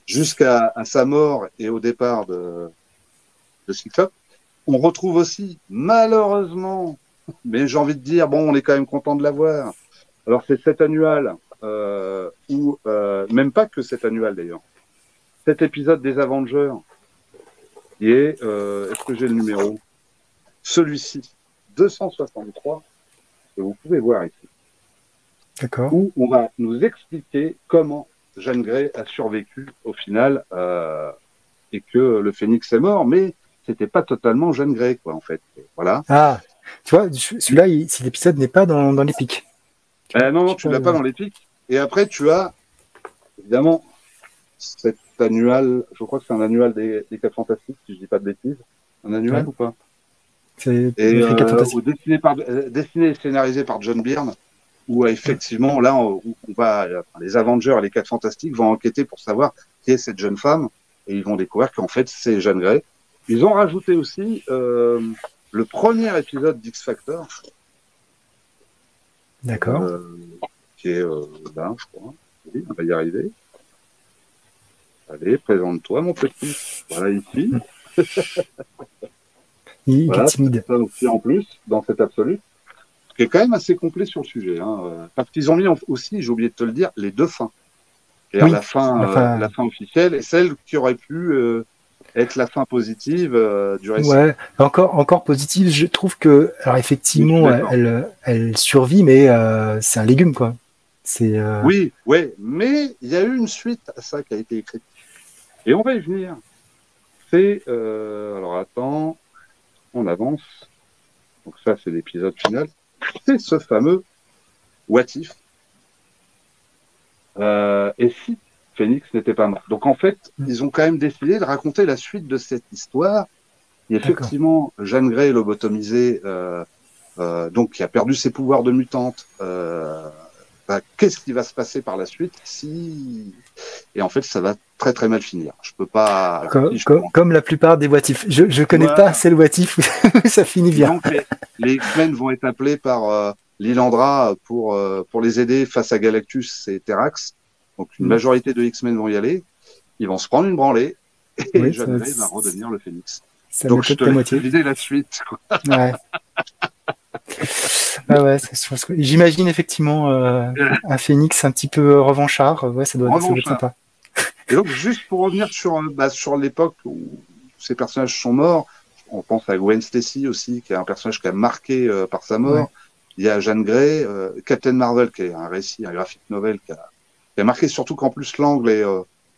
C: jusqu'à sa mort et au départ de Cyclope, on retrouve aussi, malheureusement, mais j'ai envie de dire, bon, on est quand même content de l'avoir. Alors, c'est cet annual, ou même pas que cet annual d'ailleurs. Cet épisode des Avengers, qui est, est-ce que j'ai le numéro? Celui-ci, 263, que vous pouvez voir ici.
B: D'accord.
C: Où on va nous expliquer comment Jeanne Grey a survécu au final, et que le Phénix est mort, mais c'était pas totalement Jeanne Grey, quoi, en fait. Voilà.
B: Ah, tu vois, celui-là, si l'épisode n'est pas dans l'Epic.
C: Non, tu l'as pas dans l'Epic. Et après, tu as, évidemment, cet annual, je crois que c'est un annual des 4 Fantastiques, si je dis pas de bêtises. Un annual ou pas?
B: C'est
C: dessiné et scénarisé par John Byrne, où effectivement, là, les Avengers et les 4 Fantastiques vont enquêter pour savoir qui est cette jeune femme, et ils vont découvrir qu'en fait, c'est Jeanne Grey. Ils ont rajouté aussi le premier épisode d'X-Factor.
B: D'accord.
C: Qui est là, je crois. Oui, on va y arriver. Allez, présente-toi, mon petit. Voilà, ici.
B: Il est timide.
C: Ça aussi en plus, dans cette Absolue, qui est quand même assez complet sur le sujet. Hein. Parce qu'ils ont mis aussi, j'ai oublié de te le dire, les deux fins.
B: Oui,
C: la fin officielle et celle qui aurait pu être la fin positive du récit.
B: Ouais, encore positive. Je trouve que, alors effectivement, elle survit, mais c'est un légume, quoi.
C: Oui, mais il y a eu une suite à ça qui a été écrite. Et on va y venir. c'est... alors attends, on avance. Donc ça, c'est l'épisode final. C'est ce fameux What If. Et si Phoenix n'était pas mort. Donc en fait, ils ont quand même décidé de raconter la suite de cette histoire. Et effectivement, Jeanne Grey, lobotomisée, donc qui a perdu ses pouvoirs de mutante, qu'est-ce qui va se passer par la suite si... Et en fait, ça va très très mal finir. Je peux pas...
B: Comme la plupart des What If. Je connais pas assez le What If où ça finit bien.
C: Donc les X-Men vont être appelés par Lilandra pour les aider face à Galactus et Terrax. Donc une majorité de X-Men vont y aller. Ils vont se prendre une branlée et Jeanne Grey va redevenir le Phénix. Donc je te laisse viser la suite. Ouais.
B: J'imagine effectivement un Phénix un petit peu revanchard. Ouais, ça doit être sympa.
C: Et donc, juste pour revenir sur l'époque où ces personnages sont morts, on pense à Gwen Stacy aussi, qui est un personnage qui a marqué par sa mort. Ouais. Il y a Jeanne Grey, Captain Marvel, qui est un récit, un graphic novel qui a marqué, surtout qu'en plus l'angle est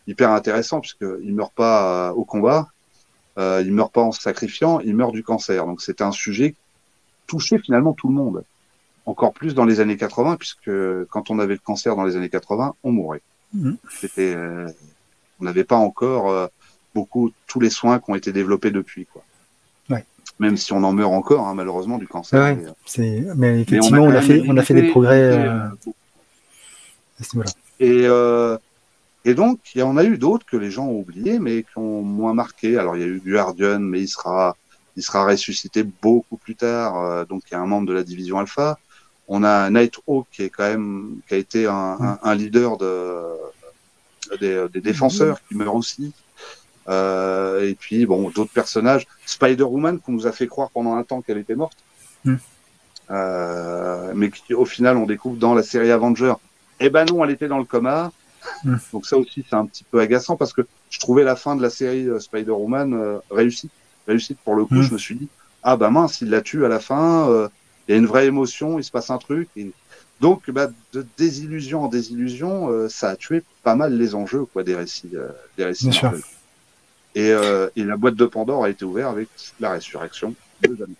C: hyper intéressant, puisqu'il ne meurt pas au combat, il ne meurt pas en se sacrifiant, il meurt du cancer. Donc c'était un sujet qui touchait finalement tout le monde. Encore plus dans les années 80, puisque quand on avait le cancer dans les années 80, on mourait. C'était, on n'avait pas encore tous les soins qui ont été développés depuis, quoi. Ouais. Même si on en meurt encore, hein, malheureusement, du cancer.
B: Ouais, mais effectivement, on a fait des progrès.
C: Et donc, il y en a eu d'autres que les gens ont oubliés, mais qui ont moins marqué. Alors, il y a eu Guardian, mais il sera ressuscité beaucoup plus tard. Donc, il y a un membre de la division Alpha. On a Nighthawk qui a été un leader des défenseurs qui meurt aussi. Et puis, bon, d'autres personnages. Spider-Woman, qu'on nous a fait croire pendant un temps qu'elle était morte. Mais qui, au final, on découvre dans la série Avenger, eh ben non, elle était dans le coma. Donc ça aussi, c'est un petit peu agaçant parce que je trouvais la fin de la série Spider-Woman réussie pour le coup. Je me suis dit, ah bah mince, il la tue à la fin, il y a une vraie émotion, il se passe un truc. Et... Donc, de désillusion en désillusion, ça a tué pas mal les enjeux, quoi, des récits. Bien sûr. Et la boîte de Pandore a été ouverte avec la résurrection de Jeanne.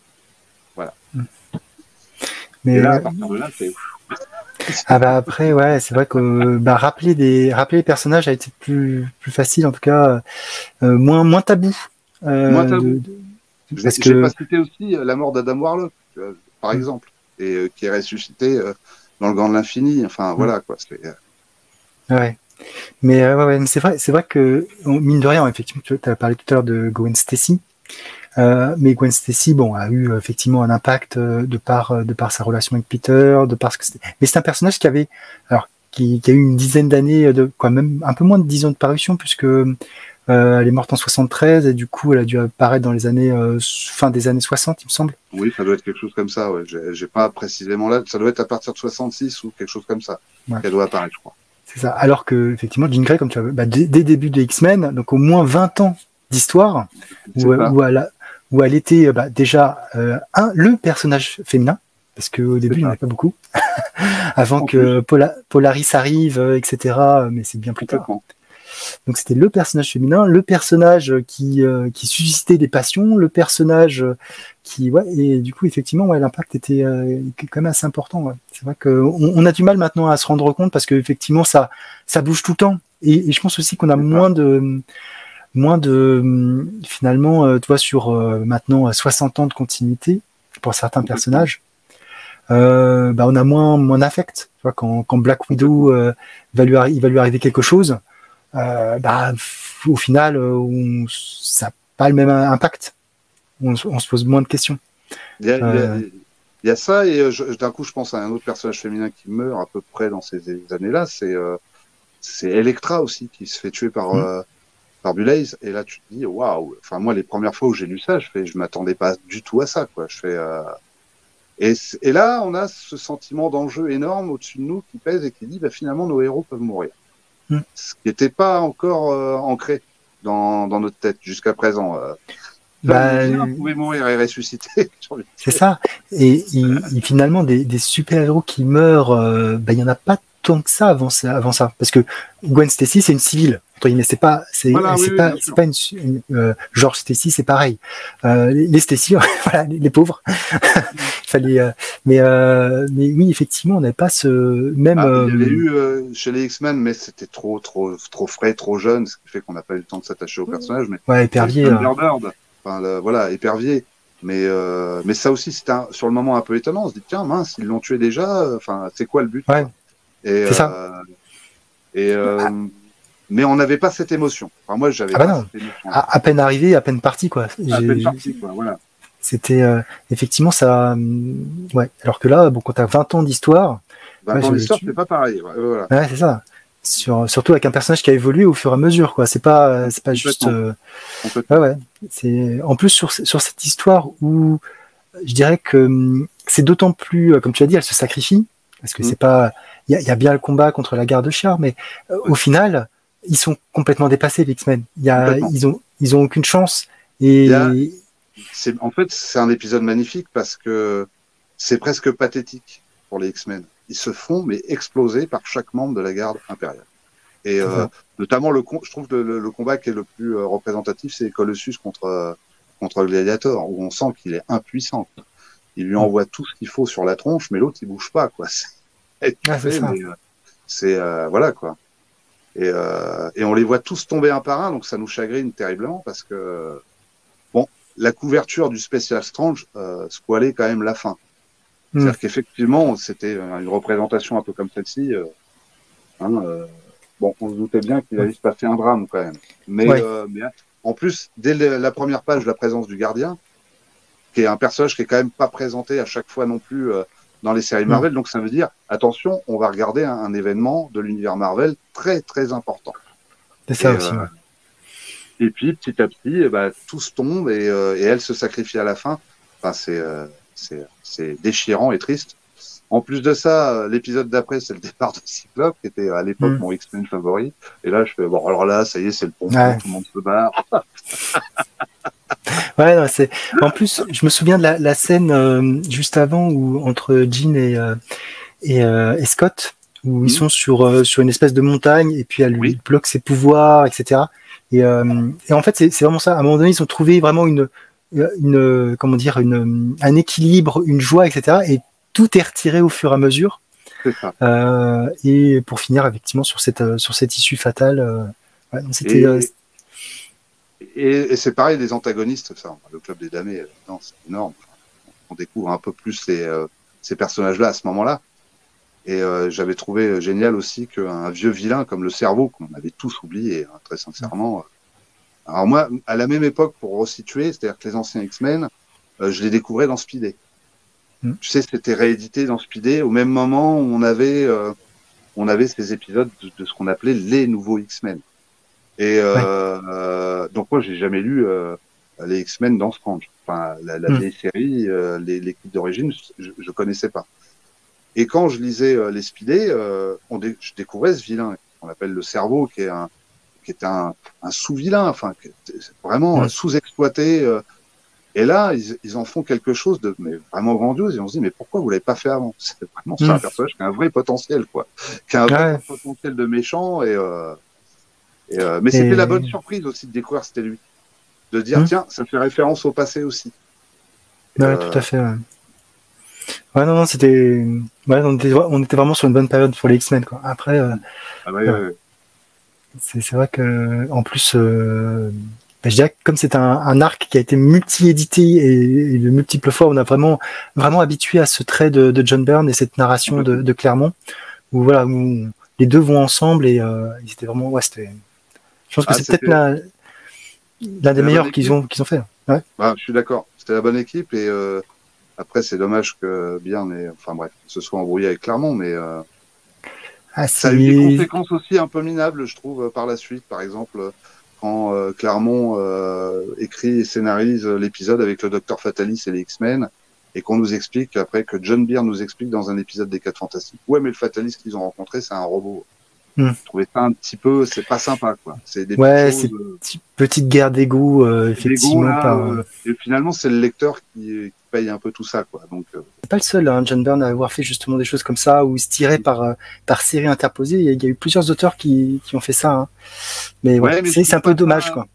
C: Voilà.
B: Mais
C: et là, à partir de là, c'est...
B: Ah bah après, ouais, c'est vrai que rappeler les personnages a été plus facile, en tout cas, moins tabou.
C: Moins tabou. Parce que j'ai pas cité aussi la mort d'Adam Warlock, par exemple, et qui est ressuscité dans le Gant de l'Infini. Enfin, voilà, quoi.
B: Ouais. Mais c'est vrai que, mine de rien, effectivement, tu as parlé tout à l'heure de Gwen Stacy. Mais Gwen Stacy, a eu effectivement un impact de par sa relation avec Peter, de par ce que c'était. Mais c'est un personnage qui a eu une dizaine d'années même un peu moins de 10 ans de parution, puisque elle est morte en 73 et du coup elle a dû apparaître dans les années fin des années 60, il me semble.
C: Oui, ça doit être quelque chose comme ça. Ouais. J'ai pas précisément là. Ça doit être à partir de 66 ou quelque chose comme ça qu'elle doit apparaître, je crois.
B: C'est ça. Alors que effectivement, Jean Grey, comme tu as dès début des X-Men, donc au moins 20 ans d'histoire où elle était déjà le personnage féminin, parce qu'au début il n'y en avait pas beaucoup, avant que Polaris arrive, etc. Mais c'est bien plus tard. Donc c'était le personnage féminin, le personnage qui suscitait des passions, le personnage et du coup effectivement l'impact était quand même assez important. Ouais. C'est vrai qu'on a du mal maintenant à se rendre compte parce que effectivement ça bouge tout le temps et je pense aussi qu'on a moins de finalement tu vois sur maintenant 60 ans de continuité pour certains personnages. On a moins d'affect. Tu vois, quand Black Widow il va lui arriver quelque chose. Au final, ça n'a pas le même impact. On se pose moins de questions.
C: Il y a ça, et d'un coup, je pense à un autre personnage féminin qui meurt à peu près dans ces années-là. C'est Elektra aussi, qui se fait tuer par Blaze. Et là, tu te dis, waouh. Enfin, moi, les premières fois où j'ai lu ça, je m'attendais pas du tout à ça, quoi. Et là, on a ce sentiment d'enjeu énorme au-dessus de nous qui pèse et qui dit, finalement, nos héros peuvent mourir. Ce qui n'était pas encore ancré dans notre tête jusqu'à présent. On pouvait mourir et ressusciter.
B: C'est ça. Et finalement, des super-héros qui meurent, il n'y en a pas tant que ça avant ça. Parce que Gwen Stacy, c'est une civile. entre guillemets. C'est pas, c'est pas George Stacy, c'est pareil. Les Stacy, voilà, les pauvres. Il fallait, mais oui, effectivement, on n'avait pas ce même.
C: Il y avait eu chez les X-Men, mais c'était trop frais, trop jeune, ce qui fait qu'on n'a pas eu le temps de s'attacher au personnage. Mais
B: ouais, Épervier.
C: Thunderbird, voilà, Épervier. Mais ça aussi, c'était sur le moment un peu étonnant. On se dit tiens, mince, ils l'ont tué déjà. Enfin, c'est quoi le but?
B: Ouais.
C: C'est
B: ça.
C: Mais on n'avait pas cette émotion. Enfin, moi, j'avais pas cette émotion.
B: À peine arrivé, à peine parti, quoi.
C: À peine parti, quoi. Voilà.
B: C'était effectivement ça. Ouais. Alors que là, bon, quand t'as 20 ans d'histoire.
C: 20 ans d'histoire, c'est pas pareil. Voilà.
B: Ouais, c'est ça. Surtout avec un personnage qui a évolué au fur et à mesure, quoi. C'est pas juste. Ouais. C'est en plus sur cette histoire où je dirais que c'est d'autant plus, comme tu as dit, elle se sacrifie parce que c'est pas. Il y a bien le combat contre la garde Char, mais au final, ils sont complètement dépassés, les X-Men. Ils ont aucune chance. Et
C: en fait, c'est un épisode magnifique parce que c'est presque pathétique pour les X-Men. Ils se font mais exploser par chaque membre de la garde impériale. Et notamment je trouve le combat qui est le plus représentatif, c'est Colossus contre Gladiator, où on sent qu'il est impuissant. Il lui envoie tout ce qu'il faut sur la tronche, mais l'autre il bouge pas, quoi. C'est voilà, quoi. Et on les voit tous tomber un par un, donc ça nous chagrine terriblement parce que bon, la couverture du Special Strange spoilait quand même la fin. C'est-à-dire qu'effectivement, c'était une représentation un peu comme celle-ci. Bon, on se doutait bien qu'il allait se passer un drame quand même. Mais en plus, dès la première page, la présence du gardien, qui est un personnage qui est quand même pas présenté à chaque fois non plus dans les séries Marvel. Donc ça veut dire, attention, on va regarder un événement de l'univers Marvel très très important.
B: C'est ça aussi.
C: Et puis petit à petit, tous tombent et elle se sacrifie à la fin. Enfin, c'est déchirant et triste. En plus de ça, l'épisode d'après, c'est le départ de Cyclope, qui était à l'époque mon X-Men favori. Et là, je fais, bon, alors là, ça y est, c'est le pompon, tout le monde se barre.
B: Ouais, non, en plus, je me souviens de la scène juste avant où entre Jean et Scott, où ils sont sur une espèce de montagne, et puis elle lui bloque ses pouvoirs, etc. Et en fait, c'est vraiment ça. À un moment donné, ils ont trouvé vraiment comment dire, un équilibre, une joie, etc. Et tout est retiré au fur et à mesure.
C: C'est ça.
B: Et pour finir, effectivement, sur cette issue fatale.
C: Et c'est pareil, les antagonistes, ça, le Club des Damnés, c'est énorme. On découvre un peu plus ces personnages-là à ce moment-là. Et j'avais trouvé génial aussi qu'un vieux vilain comme le Cerveau, qu'on avait tous oublié, très sincèrement. Alors moi, à la même époque, pour resituer, c'est-à-dire que les anciens X-Men, je les découvrais dans Speedé. Tu sais, c'était réédité dans Speedé au même moment où on avait ces épisodes de ce qu'on appelait les nouveaux X-Men. Et donc moi, j'ai jamais lu les X-Men dans Strange. Enfin, la vieille série, l'équipe d'origine, je connaissais pas. Et quand je lisais les Speedé, je découvrais ce vilain qu'on appelle le Cerveau, qui était un sous-vilain, enfin, vraiment sous-exploité. Et là, ils en font quelque chose de vraiment grandiose. Et on se dit, mais pourquoi vous l'avez pas fait avant? C'est vraiment un personnage qui a un vrai potentiel, quoi. Qui a un vrai potentiel de méchant. Mais c'était la bonne surprise aussi de découvrir c'était lui. De dire, tiens, ça fait référence au passé aussi.
B: Ouais, tout à fait. Ouais, non, c'était. Ouais, on était vraiment sur une bonne période pour les X-Men, quoi. Après. C'est vrai que, en plus. Je dirais que comme c'est un arc qui a été multi-édité et de multiples fois, on a vraiment habitué à ce trait de John Byrne et cette narration de Claremont, où les deux vont ensemble et c'était vraiment, je pense que c'est peut-être l'un des meilleurs qu'ils ont fait. Ouais.
C: Je suis d'accord. C'était la bonne équipe et après c'est dommage que Byrne se soit embrouillé avec Claremont, mais ça a eu des conséquences aussi un peu minables, je trouve, par la suite, par exemple. Quand Claremont écrit et scénarise l'épisode avec le Docteur Fatalis et les X-Men, et qu'on nous explique après que John Byrne nous explique dans un épisode des 4 Fantastiques, ouais, mais le Fatalis qu'ils ont rencontré, c'est un robot. Je trouvais ça un petit peu, c'est pas sympa, quoi. C'est des
B: petite guerre d'ego, effectivement.
C: Et finalement, c'est le lecteur qui paye un peu tout ça, quoi. Donc,
B: pas le seul, hein, John Byrne, à avoir fait justement des choses comme ça, où il se tirait par série interposée. Il y a eu plusieurs auteurs qui ont fait ça. Hein. Mais ouais, mais c'est un peu dommage, quoi.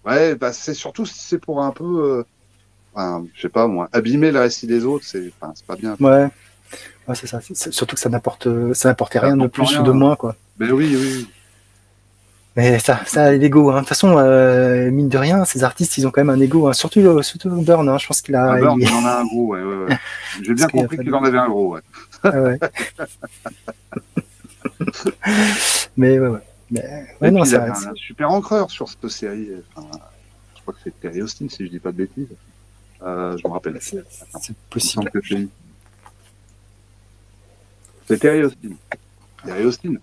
C: Ouais, bah c'est surtout si c'est pour un peu, je sais pas moi, abîmer le récit des autres, c'est pas bien.
B: Ouais, c'est ça. Surtout que ça n'apportait rien de plus ou de moins, quoi.
C: Ben oui.
B: Mais ça, l'ego. Hein. De toute façon, mine de rien, ces artistes, ils ont quand même un ego. Hein. Surtout Byrne. Hein. Je pense qu'il a.
C: Byrne, il en a un gros. Ouais. J'ai bien compris qu'il en avait un gros. Ouais.
B: Ah ouais. Mais ouais. Mais
C: non, il avait un super encreur sur cette série. Je crois que c'est Terry Austin, si je dis pas de bêtises. Je me rappelle.
B: C'est possible.
C: C'est Terry Austin. Terry Austin.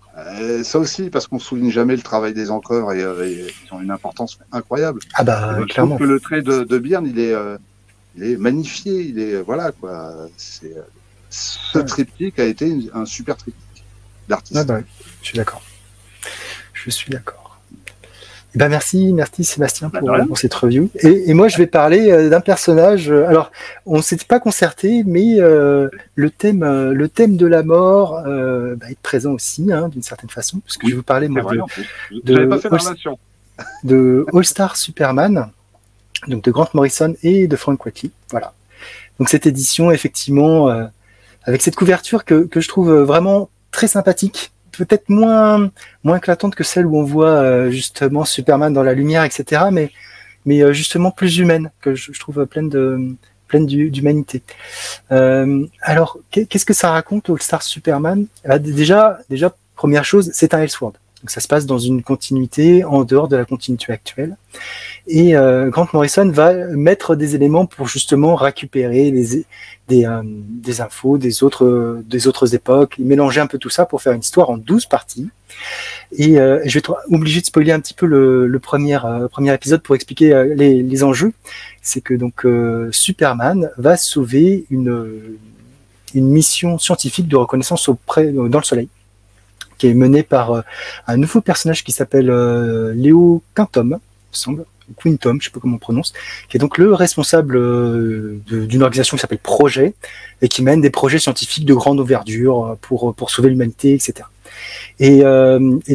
C: Ça aussi, parce qu'on souligne jamais le travail des encreurs et ils ont une importance incroyable.
B: Ah bah,
C: je
B: clairement.
C: trouve que le trait de Byrne, il est magnifié. Il est, voilà, quoi. Ce triptyque a été un super triptyque d'artiste.
B: Ah bah, je suis d'accord. Eh ben merci Sébastien pour cette review. Et moi je vais parler d'un personnage. Alors on s'était pas concerté, mais le thème de la mort est présent aussi, hein, d'une certaine façon, parce que je vais vous parler de All Star Superman, donc de Grant Morrison et de Frank Quitely. Voilà. Donc cette édition effectivement avec cette couverture que je trouve vraiment très sympathique. Peut-être moins éclatante que celle où on voit justement Superman dans la lumière, etc. Mais justement plus humaine, que je trouve pleine d'humanité. Alors, qu'est-ce que ça raconte, All Star Superman? Déjà, première chose, c'est un Elseworld. Donc ça se passe dans une continuité en dehors de la continuité actuelle. Et Grant Morrison va mettre des éléments pour justement récupérer des infos des autres époques, mélanger un peu tout ça pour faire une histoire en 12 parties. Et je vais être obligé de spoiler un petit peu le premier épisode pour expliquer les enjeux. C'est que donc Superman va sauver une mission scientifique de reconnaissance dans le Soleil, qui est menée par un nouveau personnage qui s'appelle Léo Quintom, il me semble. Quintom, je sais pas comment on prononce, qui est donc le responsable d'une organisation qui s'appelle Projet et qui mène des projets scientifiques de grande envergure pour sauver l'humanité, etc. Et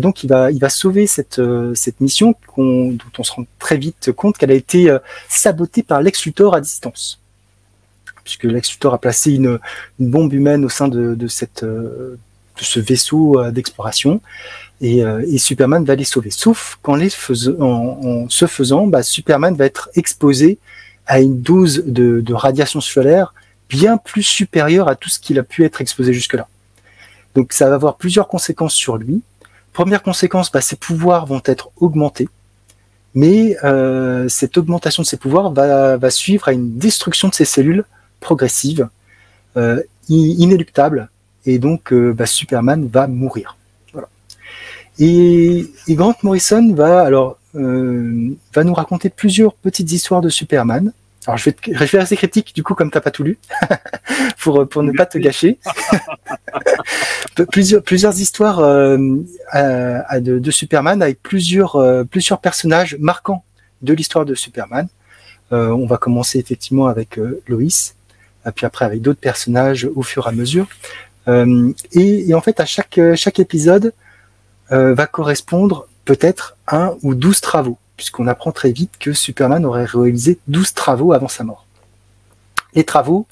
B: donc il va sauver cette mission dont on se rend très vite compte qu'elle a été sabotée par Lex Luthor à distance, puisque Lex Luthor a placé une bombe humaine au sein de ce vaisseau d'exploration. Et Superman va les sauver. Sauf qu'en ce faisant, Superman va être exposé à une dose de radiation solaire bien plus supérieure à tout ce qu'il a pu être exposé jusque-là. Donc ça va avoir plusieurs conséquences sur lui. Première conséquence, ses pouvoirs vont être augmentés, mais cette augmentation de ses pouvoirs va suivre à une destruction de ses cellules progressive, inéluctable, et donc Superman va mourir. Et Grant Morrison va nous raconter plusieurs petites histoires de Superman. Alors je vais faire assez cryptique du coup comme t'as pas tout lu pour ne pas te gâcher. plusieurs histoires de Superman avec plusieurs personnages marquants de l'histoire de Superman. On va commencer effectivement avec Lois, puis après avec d'autres personnages au fur et à mesure. Et en fait à chaque épisode va correspondre peut-être 1 ou 12 travaux, puisqu'on apprend très vite que Superman aurait réalisé 12 travaux avant sa mort. Les travaux,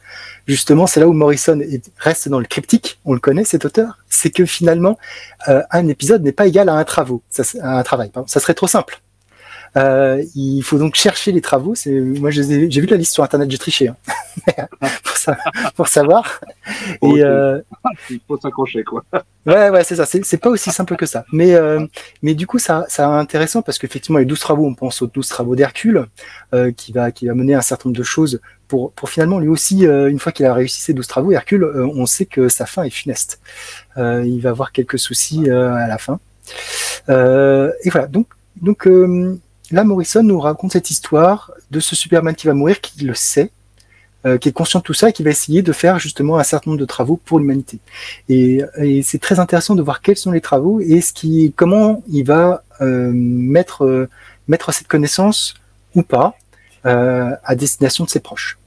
B: justement, c'est là où Morrison reste dans le cryptique, on le connaît cet auteur, c'est que finalement, un épisode n'est pas égal à un travail. Ça serait trop simple. Il faut donc chercher les travaux. Moi, j'ai vu la liste sur Internet, j'ai triché pour savoir.
C: Et il faut s'accrocher, quoi.
B: Ouais, c'est ça. C'est pas aussi simple que ça. Mais du coup, ça est intéressant parce qu'effectivement, les 12 travaux, on pense aux 12 travaux d'Hercule, qui va mener un certain nombre de choses pour finalement lui aussi, une fois qu'il a réussi ces 12 travaux, Hercule, on sait que sa fin est funeste. Il va avoir quelques soucis à la fin. Et voilà. Donc là, Morrison nous raconte cette histoire de ce Superman qui va mourir, qui le sait, qui est conscient de tout ça et qui va essayer de faire justement un certain nombre de travaux pour l'humanité. Et c'est très intéressant de voir quels sont les travaux et comment il va mettre cette connaissance ou pas à destination de ses proches.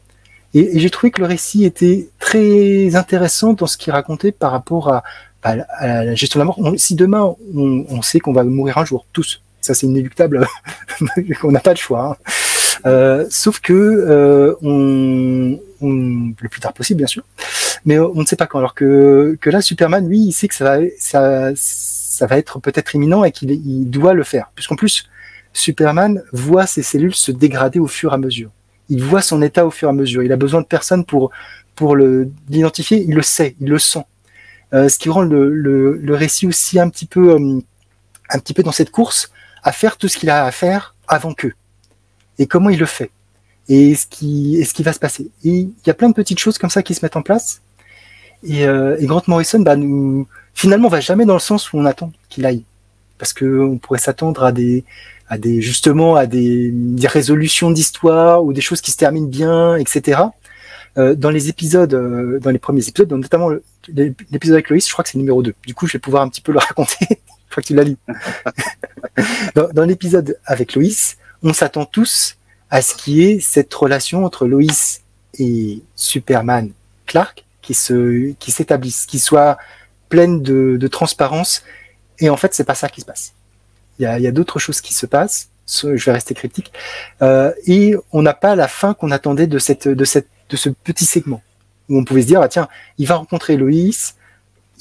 B: Et j'ai trouvé que le récit était très intéressant dans ce qu'il racontait par rapport à la gestion de la mort. Si demain on sait qu'on va mourir un jour, tous, ça c'est inéluctable, on n'a pas de choix. Sauf que le plus tard possible bien sûr, mais on ne sait pas quand. Alors que là, Superman, lui, il sait que ça va être peut-être imminent et qu'il doit le faire, puisqu'en plus Superman voit ses cellules se dégrader au fur et à mesure. Il voit son état au fur et à mesure. Il a besoin de personne pour l'identifier. Il le sait, il le sent. Ce qui rend le récit aussi un petit peu dans cette course à faire tout ce qu'il a à faire avant qu'eux. Et comment il le fait. Et ce qui va se passer. Et il y a plein de petites choses comme ça qui se mettent en place. Et Grant Morrison, finalement, va jamais dans le sens où on attend qu'il aille. Parce que on pourrait s'attendre à des résolutions d'histoire ou des choses qui se terminent bien, etc. Dans les premiers épisodes, notamment l'épisode avec Loïs, je crois que c'est le numéro 2. Du coup, je vais pouvoir un petit peu le raconter. Je crois que tu l'as lu. Dans l'épisode avec Loïs, on s'attend tous à ce qu'il y ait cette relation entre Loïs et Superman Clark qui s'établisse, qui soit pleine de transparence. Et en fait, c'est pas ça qui se passe. Il y a d'autres choses qui se passent. Je vais rester cryptique. Et on n'a pas la fin qu'on attendait de ce petit segment où on pouvait se dire, tiens, il va rencontrer Loïs,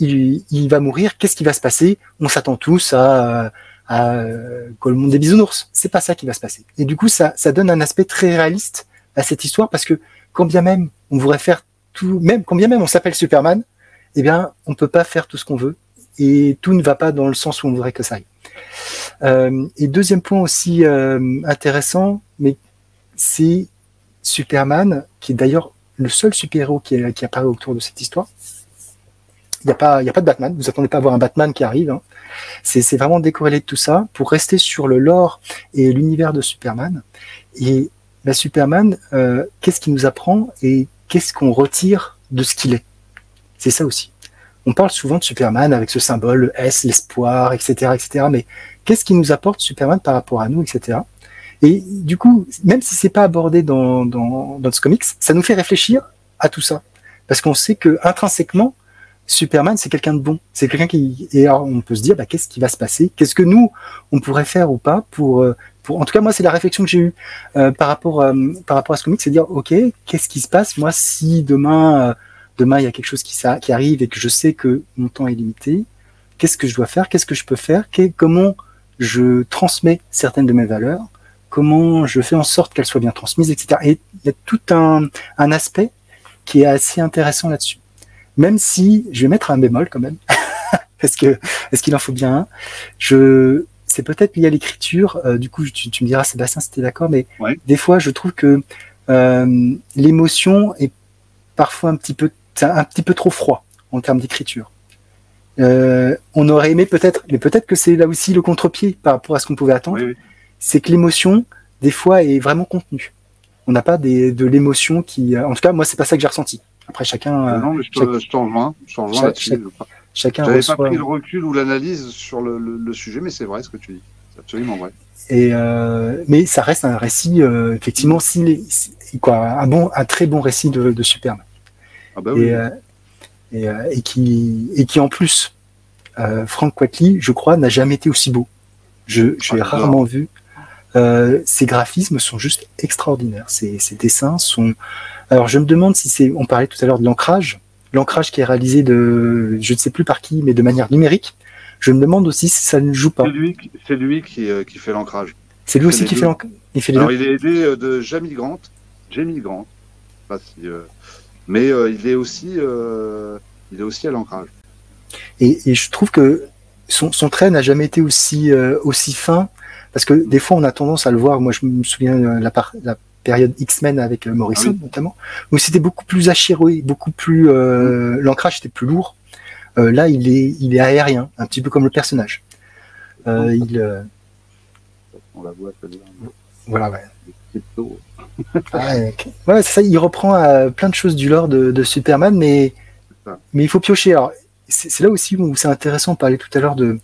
B: il va mourir. Qu'est-ce qui va se passer? On s'attend tous à le monde des bisounours. C'est pas ça qui va se passer. Et du coup, ça donne un aspect très réaliste à cette histoire parce que quand bien même on voudrait faire tout, même quand bien même on s'appelle Superman, eh bien, on peut pas faire tout ce qu'on veut et tout ne va pas dans le sens où on voudrait que ça aille. Et deuxième point aussi intéressant, mais c'est Superman, qui est d'ailleurs le seul super-héros qui apparaît autour de cette histoire. Il n'y a pas de Batman, vous attendez pas à voir un Batman qui arrive. Hein. C'est vraiment décorrélé de tout ça pour rester sur le lore et l'univers de Superman. Et Superman, qu'est-ce qu'il nous apprend et qu'est-ce qu'on retire de ce qu'il est? C'est ça aussi. On parle souvent de Superman avec ce symbole, le S, l'espoir, etc., etc. Mais qu'est-ce qui nous apporte Superman par rapport à nous, etc. Et du coup, même si c'est pas abordé dans ce comics, ça nous fait réfléchir à tout ça. Parce qu'on sait que intrinsèquement, Superman, c'est quelqu'un de bon. C'est quelqu'un et alors on peut se dire, qu'est-ce qui va se passer? Qu'est-ce que nous, on pourrait faire ou pas pour en tout cas, moi, c'est la réflexion que j'ai eue par rapport à ce comic, c'est de dire, ok, qu'est-ce qui se passe, moi, si demain, il y a quelque chose qui arrive et que je sais que mon temps est limité, qu'est-ce que je dois faire? Qu'est-ce que je peux faire? Comment je transmets certaines de mes valeurs? Comment je fais en sorte qu'elles soient bien transmises, etc. Et il y a tout un aspect qui est assez intéressant là-dessus. Même si, je vais mettre un bémol quand même, parce que est-ce qu'il en faut bien un? C'est peut-être lié à l'écriture. Du coup, tu me diras, Sébastien, si t'es d'accord, mais ouais. Des fois, je trouve que l'émotion est parfois un petit peu trop froid en termes d'écriture. On aurait aimé peut-être, mais peut-être que c'est là aussi le contre-pied par rapport à ce qu'on pouvait attendre. Oui. C'est que l'émotion, des fois, est vraiment contenue. On n'a pas de l'émotion qui, en tout cas, moi, c'est pas ça que j'ai ressenti. Après, chacun.
C: Non, mais je t'en rejoins. Là-dessus.
B: Chacun
C: j'avais pas pris le recul ou l'analyse sur le sujet, mais c'est vrai ce que tu dis. C'est absolument vrai.
B: Et mais ça reste un récit, effectivement, un très bon récit de Superman.
C: Ah bah oui.
B: Et qui en plus, Frank Quitely, je crois, n'a jamais été aussi beau. J'ai rarement vu. Ces graphismes sont juste extraordinaires. Ces dessins sont. Alors je me demande si on parlait tout à l'heure de l'ancrage qui est réalisé je ne sais plus par qui, mais de manière numérique. Je me demande aussi si ça ne joue pas.
C: C'est lui qui fait l'ancrage.
B: C'est lui aussi qui fait l'ancrage.
C: Il est aidé de Jamie Grant. Pas si, mais il est aussi à l'ancrage. Et
B: je trouve que son trait n'a jamais été aussi fin, parce que des fois on a tendance à le voir. Moi je me souviens la période X-Men avec Morrison notamment, où c'était beaucoup plus achéré, beaucoup plus l'ancrage était plus lourd. Là il est aérien, un petit peu comme le personnage. On la voit. Voilà, ouais. Ouais, c'est ça. Il reprend plein de choses du lore de Superman, mais il faut piocher. Alors c'est là aussi où c'est intéressant. On parlait tout à l'heure de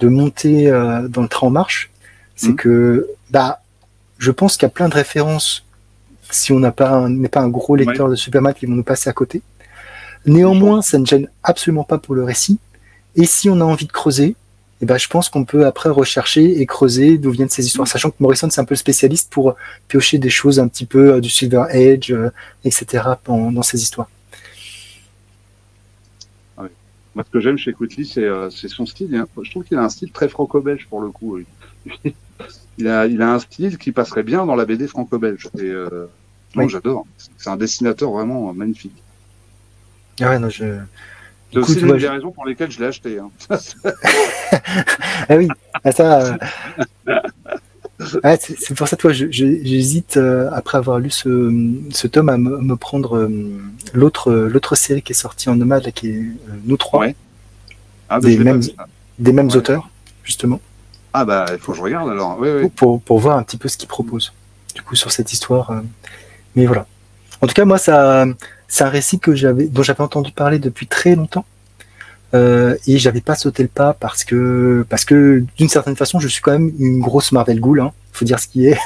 B: monter dans le train en marche. C'est que je pense qu'il y a plein de références si on n'est pas un gros lecteur de Superman qui vont nous passer à côté. Néanmoins, ça ne gêne absolument pas pour le récit. Et si on a envie de creuser, eh ben, je pense qu'on peut après rechercher et creuser d'où viennent ces histoires. Sachant que Morrison, c'est un peu le spécialiste pour piocher des choses un petit peu du Silver Age, etc. dans ces histoires.
C: Ouais. Moi, ce que j'aime chez Quitely, c'est son style. Hein. Je trouve qu'il a un style très franco-belge pour le coup. Il a un style qui passerait bien dans la BD franco-belge. Et
B: oui.
C: J'adore. C'est un dessinateur vraiment magnifique.
B: Ah ouais, non,
C: c'est aussi une des raisons pour lesquelles je l'ai acheté. Hein.
B: Ah oui, ça. C'est pour ça, toi, j'hésite après avoir lu ce tome à me prendre l'autre série qui est sortie en nomade, là, qui est Nous trois,
C: ouais. Des
B: mêmes auteurs, justement.
C: Ah bah il faut que je regarde alors. Oui.
B: Pour voir un petit peu ce qu'ils proposent. Du coup, sur cette histoire. Mais voilà. En tout cas, moi, c'est un récit dont j'avais entendu parler depuis très longtemps. Et j'avais pas sauté le pas parce que d'une certaine façon, je suis quand même une grosse Marvel Ghoul, hein. Faut dire ce qui est.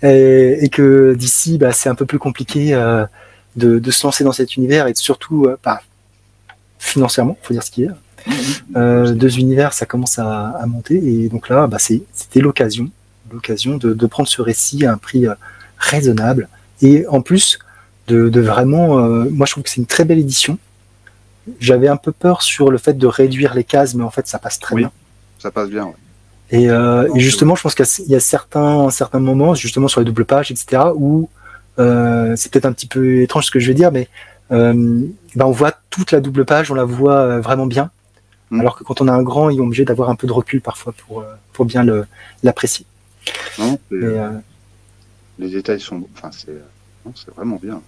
B: et que d'ici, bah, c'est un peu plus compliqué de se lancer dans cet univers et surtout financièrement, faut dire ce qui est. Deux univers, ça commence à monter et donc là, bah, c'était l'occasion de prendre ce récit à un prix raisonnable et en plus de vraiment, moi je trouve que c'est une très belle édition. J'avais un peu peur sur le fait de réduire les cases, mais en fait ça passe très bien.
C: Ça passe bien. Ouais.
B: Et justement, je pense qu'il y a certains moments, justement sur les doubles pages, etc., où c'est peut-être un petit peu étrange ce que je vais dire, mais on voit toute la double page, on la voit vraiment bien. Alors que quand on a un grand, il est obligé d'avoir un peu de recul parfois pour bien l'apprécier.
C: Non, les détails sont... Enfin, c'est vraiment bien.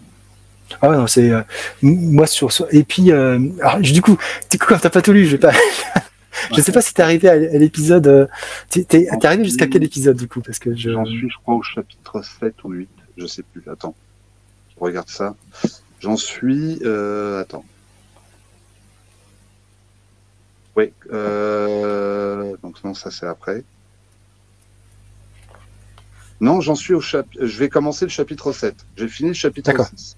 B: Ah ouais, non, c'est... moi, et puis, alors, du coup, quand t'as pas tout lu, je vais pas... Je sais pas si t'es arrivé à l'épisode... T'es arrivé jusqu'à quel épisode, du coup, parce que
C: j'en suis, je crois, au chapitre 7 ou 8. Je sais plus. Attends. Je regarde ça. J'en suis... Attends. Oui, donc non, ça c'est après. Non, j'en suis au chapitre. Je vais commencer le chapitre 7. J'ai fini le chapitre 6.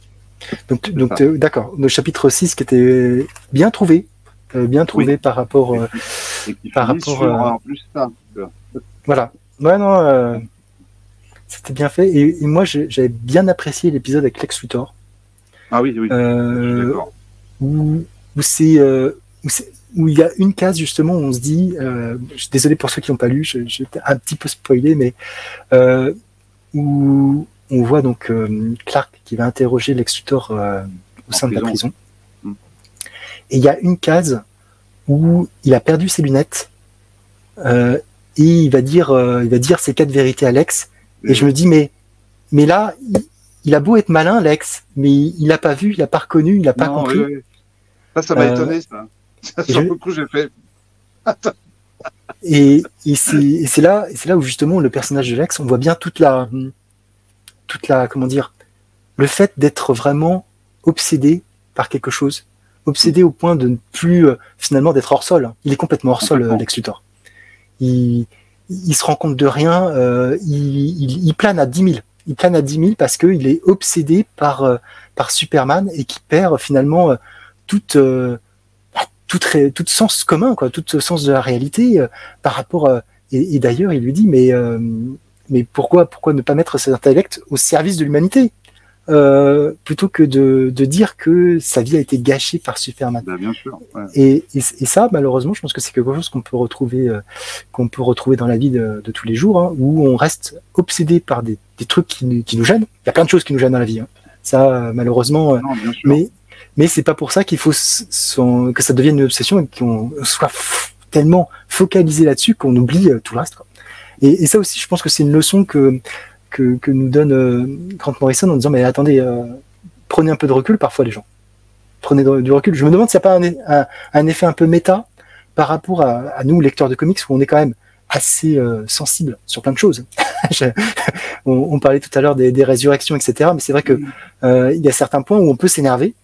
B: Donc d'accord. Le chapitre 6 qui était bien trouvé. Par rapport.
C: En plus ça.
B: Voilà. Ouais, non. C'était bien fait. Et moi, j'avais bien apprécié l'épisode avec Lex Luthor.
C: Ah oui. Je suis d'accord.
B: Où il y a une case justement où on se dit, je suis désolé pour ceux qui n'ont pas lu, j'étais un petit peu spoilé, mais où on voit donc Clark qui va interroger Lex Luthor au sein de la prison. Et il y a une case où il a perdu ses lunettes et il va dire ses 4 vérités à Lex. Et je me dis mais là il a beau être malin Lex, mais il l'a pas vu, il l'a pas reconnu, il l'a pas compris.
C: Oui. Ça m'a étonné ça. Sur le coup, j'ai fait.
B: et c'est là où justement le personnage de Lex, on voit bien toute la comment dire, le fait d'être vraiment obsédé par quelque chose, obsédé au point de ne plus finalement d'être hors sol. Il est complètement hors sol, Lex Luthor. Il se rend compte de rien. Il plane à 10 000. Il plane à 10 000 parce qu'il est obsédé par Superman et qui perd finalement tout sens commun, quoi, tout sens de la réalité par rapport et d'ailleurs il lui dit mais pourquoi ne pas mettre cet intellect au service de l'humanité plutôt que de dire que sa vie a été gâchée par Superman.
C: Ben, bien sûr. Ouais.
B: Et ça malheureusement je pense que c'est quelque chose qu'on peut retrouver dans la vie de tous les jours, hein, où on reste obsédé par des trucs qui nous gênent. Il y a plein de choses qui nous gênent dans la vie, hein. Ça malheureusement
C: non, bien sûr.
B: Mais c'est pas pour ça qu'il faut que ça devienne une obsession et qu'on soit tellement focalisé là-dessus qu'on oublie tout le reste, quoi. Et ça aussi, je pense que c'est une leçon que nous donne Grant Morrison en disant mais attendez, prenez un peu de recul parfois les gens. Prenez du recul. Je me demande s'il n'y a pas un effet un peu méta par rapport à nous, lecteurs de comics, où on est quand même assez sensible sur plein de choses. On parlait tout à l'heure des résurrections, etc. Mais c'est vrai que il y a certains points où on peut s'énerver.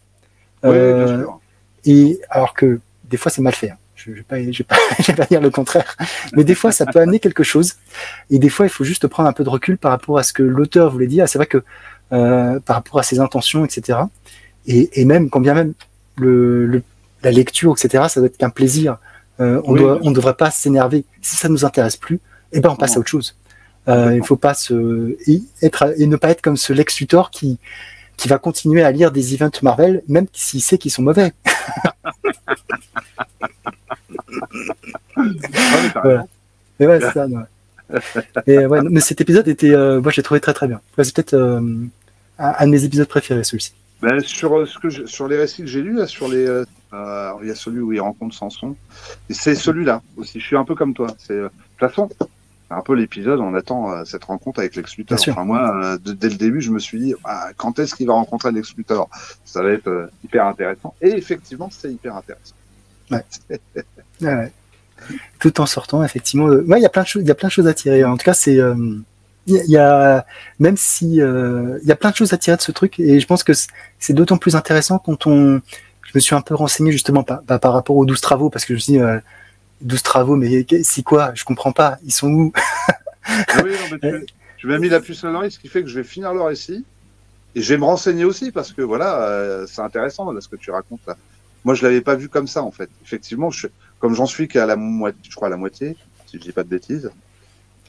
C: Oui, bien sûr.
B: Et alors que des fois c'est mal fait, hein. Je vais pas dire le contraire, mais des fois ça peut amener quelque chose et des fois il faut juste prendre un peu de recul par rapport à ce que l'auteur voulait dire. C'est vrai que par rapport à ses intentions, etc. et même, quand bien même la lecture, etc., ça doit être qu'un plaisir. On ne devrait pas s'énerver. Si ça nous intéresse plus, eh ben on passe à autre chose. Il faut pas et ne pas être comme ce Lex Luthor qui va continuer à lire des events Marvel, même s'il sait qu'ils sont mauvais. Voilà. Et ouais, c'est ça. Ouais. Et ouais, mais cet épisode était, moi j'ai trouvé très très bien. C'est peut-être un de mes épisodes préférés, celui-ci.
C: Ben, sur les récits que j'ai lus, là, il y a celui où il rencontre Samson. Et c'est celui-là aussi. Je suis un peu comme toi. De toute façon, c'est un peu l'épisode, on attend cette rencontre avec Lex Luthor. Enfin, moi, dès le début, je me suis dit, quand est-ce qu'il va rencontrer Lex Luthor? Ça va être hyper intéressant. Et effectivement, c'est hyper intéressant.
B: Ouais. Ouais. Tout en sortant, effectivement. Ouais, il y a plein de choses à tirer. En tout cas, c'est même si il y a plein de choses à tirer de ce truc, et je pense que c'est d'autant plus intéressant quand je me suis un peu renseigné justement par rapport aux 12 travaux, parce que je me suis dit 12 travaux, mais c'est quoi? Je comprends pas. Ils sont où?
C: Oui, non, mais tu m'as mis la puce à l'oreille, ce qui fait que je vais finir le récit et je vais me renseigner aussi parce que voilà, c'est intéressant là, ce que tu racontes là. Moi, je l'avais pas vu comme ça en fait. Effectivement, comme j'en suis qu'à la moitié, je crois à la moitié, si je dis pas de bêtises.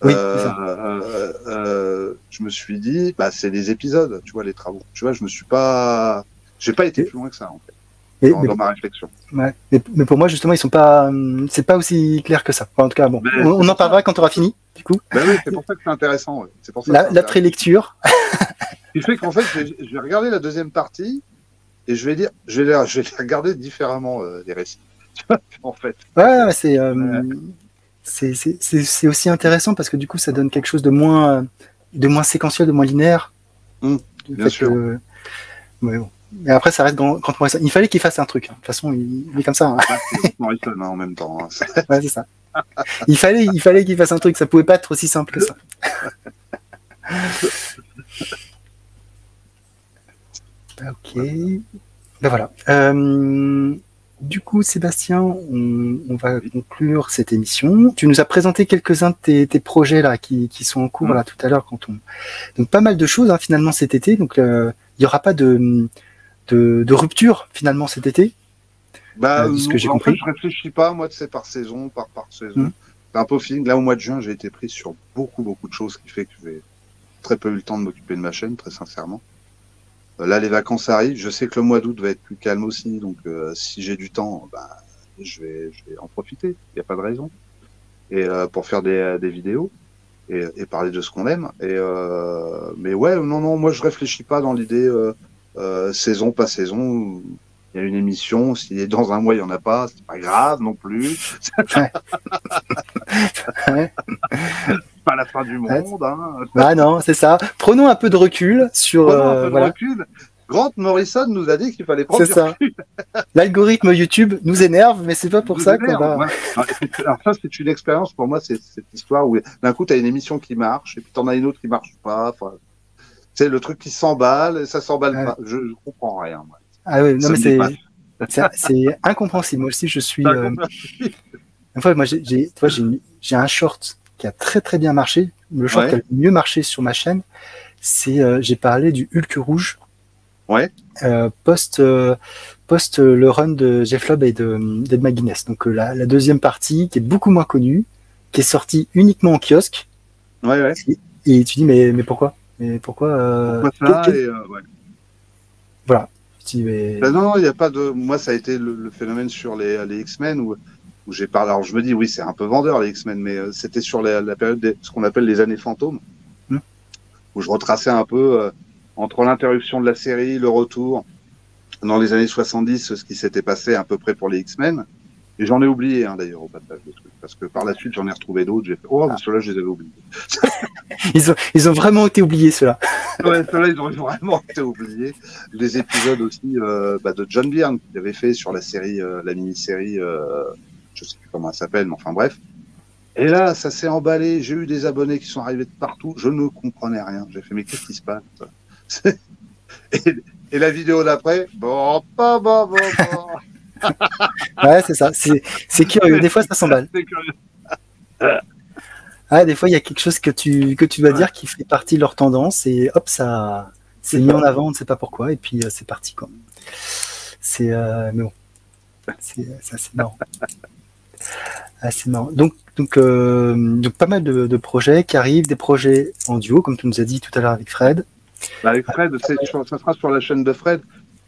B: Oui,
C: je me suis dit, c'est des épisodes, tu vois, les travaux. Tu vois, j'ai pas été plus loin que ça en fait. Dans ma réflexion.
B: Ouais. Mais pour moi, justement, c'est pas aussi clair que ça. Enfin, en tout cas, bon, on en parlera quand on aura fini, du coup.
C: Oui, c'est pour ça que c'est intéressant. Ouais. C'est pour ça
B: la prélecture.
C: Ce qui fait qu'en fait, je vais regarder la deuxième partie et je vais les regarder différemment, les récits. En fait.
B: Ouais, c'est aussi intéressant parce que du coup, ça donne quelque chose de moins séquentiel, de moins linéaire.
C: Bien sûr.
B: Ouais, bon. Mais après, ça reste Grant Morrison. Il fallait qu'il fasse un truc. De toute façon, il est comme ça. Hein.
C: C'est Morrison en même temps. Hein.
B: Ouais, c'est ça. Il fallait qu'il fasse un truc. Ça pouvait pas être aussi simple que ça. Ok. Ben voilà. Du coup, Sébastien, on va conclure cette émission. Tu nous as présenté quelques-uns de tes projets là qui sont en cours là tout à l'heure donc pas mal de choses hein, finalement cet été. Donc il y aura pas de rupture finalement cet été.
C: Ce que j'ai compris. Je réfléchis pas moi, par saison, par saison. C'est un peu feeling. Là au mois de juin, j'ai été pris sur beaucoup de choses, ce qui fait que j'ai très peu eu le temps de m'occuper de ma chaîne, très sincèrement. Là, les vacances arrivent. Je sais que le mois d'août va être plus calme aussi, donc si j'ai du temps, je vais en profiter. Il n'y a pas de raison. Et pour faire des vidéos et parler de ce qu'on aime. Mais ouais, non, moi je réfléchis pas dans l'idée saison pas saison. Il y a une émission. Si dans un mois il y en a pas, c'est pas grave non plus.
B: Ouais.
C: Pas la fin du monde. Hein.
B: Ah non, c'est ça. Prenons un peu de recul sur.
C: Recul. Grant Morrison nous a dit qu'il fallait prendre du recul.
B: L'algorithme YouTube nous énerve, mais c'est pas pour ça qu'on va.
C: Ouais. Alors ça, c'est une expérience pour moi, c'est cette histoire où d'un coup, tu as une émission qui marche, et puis tu en as une autre qui marche pas. Enfin, c'est le truc qui s'emballe, et ça s'emballe pas. Je comprends rien. Moi.
B: Ah oui, non, mais c'est incompréhensible. Moi aussi, je suis. Une fois, moi, j'ai un short qui a très très bien marché. Le short qui a le mieux marché sur ma chaîne, c'est j'ai parlé du Hulk rouge.
C: Ouais.
B: Post le run de Jeff Lobb et d'Ed McGuinness. Donc la deuxième partie qui est beaucoup moins connue, qui est sortie uniquement en kiosque.
C: Ouais.
B: Et tu dis mais pourquoi? Mais pourquoi
C: ça
B: Voilà. Tu dis, mais...
C: Non, il n'y a pas de. Moi, ça a été le phénomène sur les X-Men où j'ai parlé. Alors je me dis oui, c'est un peu vendeur les X-Men, mais c'était sur la période ce qu'on appelle les années fantômes, où je retraçais un peu. Entre l'interruption de la série, le retour, dans les années 70, ce qui s'était passé à peu près pour les X-Men. Et j'en ai oublié, d'ailleurs, au passage des trucs. Parce que par la suite, j'en ai retrouvé d'autres. J'ai fait, ceux-là, je les avais oubliés.
B: ils ont vraiment été oubliés, ceux-là.
C: Ouais, ceux-là, ils ont vraiment été oubliés. Les épisodes aussi de John Byrne, qu'il avait fait sur la série, la mini-série, je sais plus comment elle s'appelle, mais enfin bref. Et là, ça s'est emballé. J'ai eu des abonnés qui sont arrivés de partout. Je ne comprenais rien. J'ai fait, mais qu'est-ce qui se passe? Et la vidéo d'après, bon.
B: Ouais, c'est ça. C'est curieux. Des fois, ça s'emballe.
C: C'est curieux.
B: Des fois, il y a quelque chose que tu dois dire qui fait partie de leur tendance et hop, ça c'est mis en avant, on ne sait pas pourquoi, et puis c'est parti, quoi. Mais bon, c'est assez marrant. Assez marrant. Donc pas mal de projets qui arrivent, des projets en duo, comme tu nous as dit tout à l'heure avec Fred.
C: Avec Fred, ça sera sur la chaîne de Fred.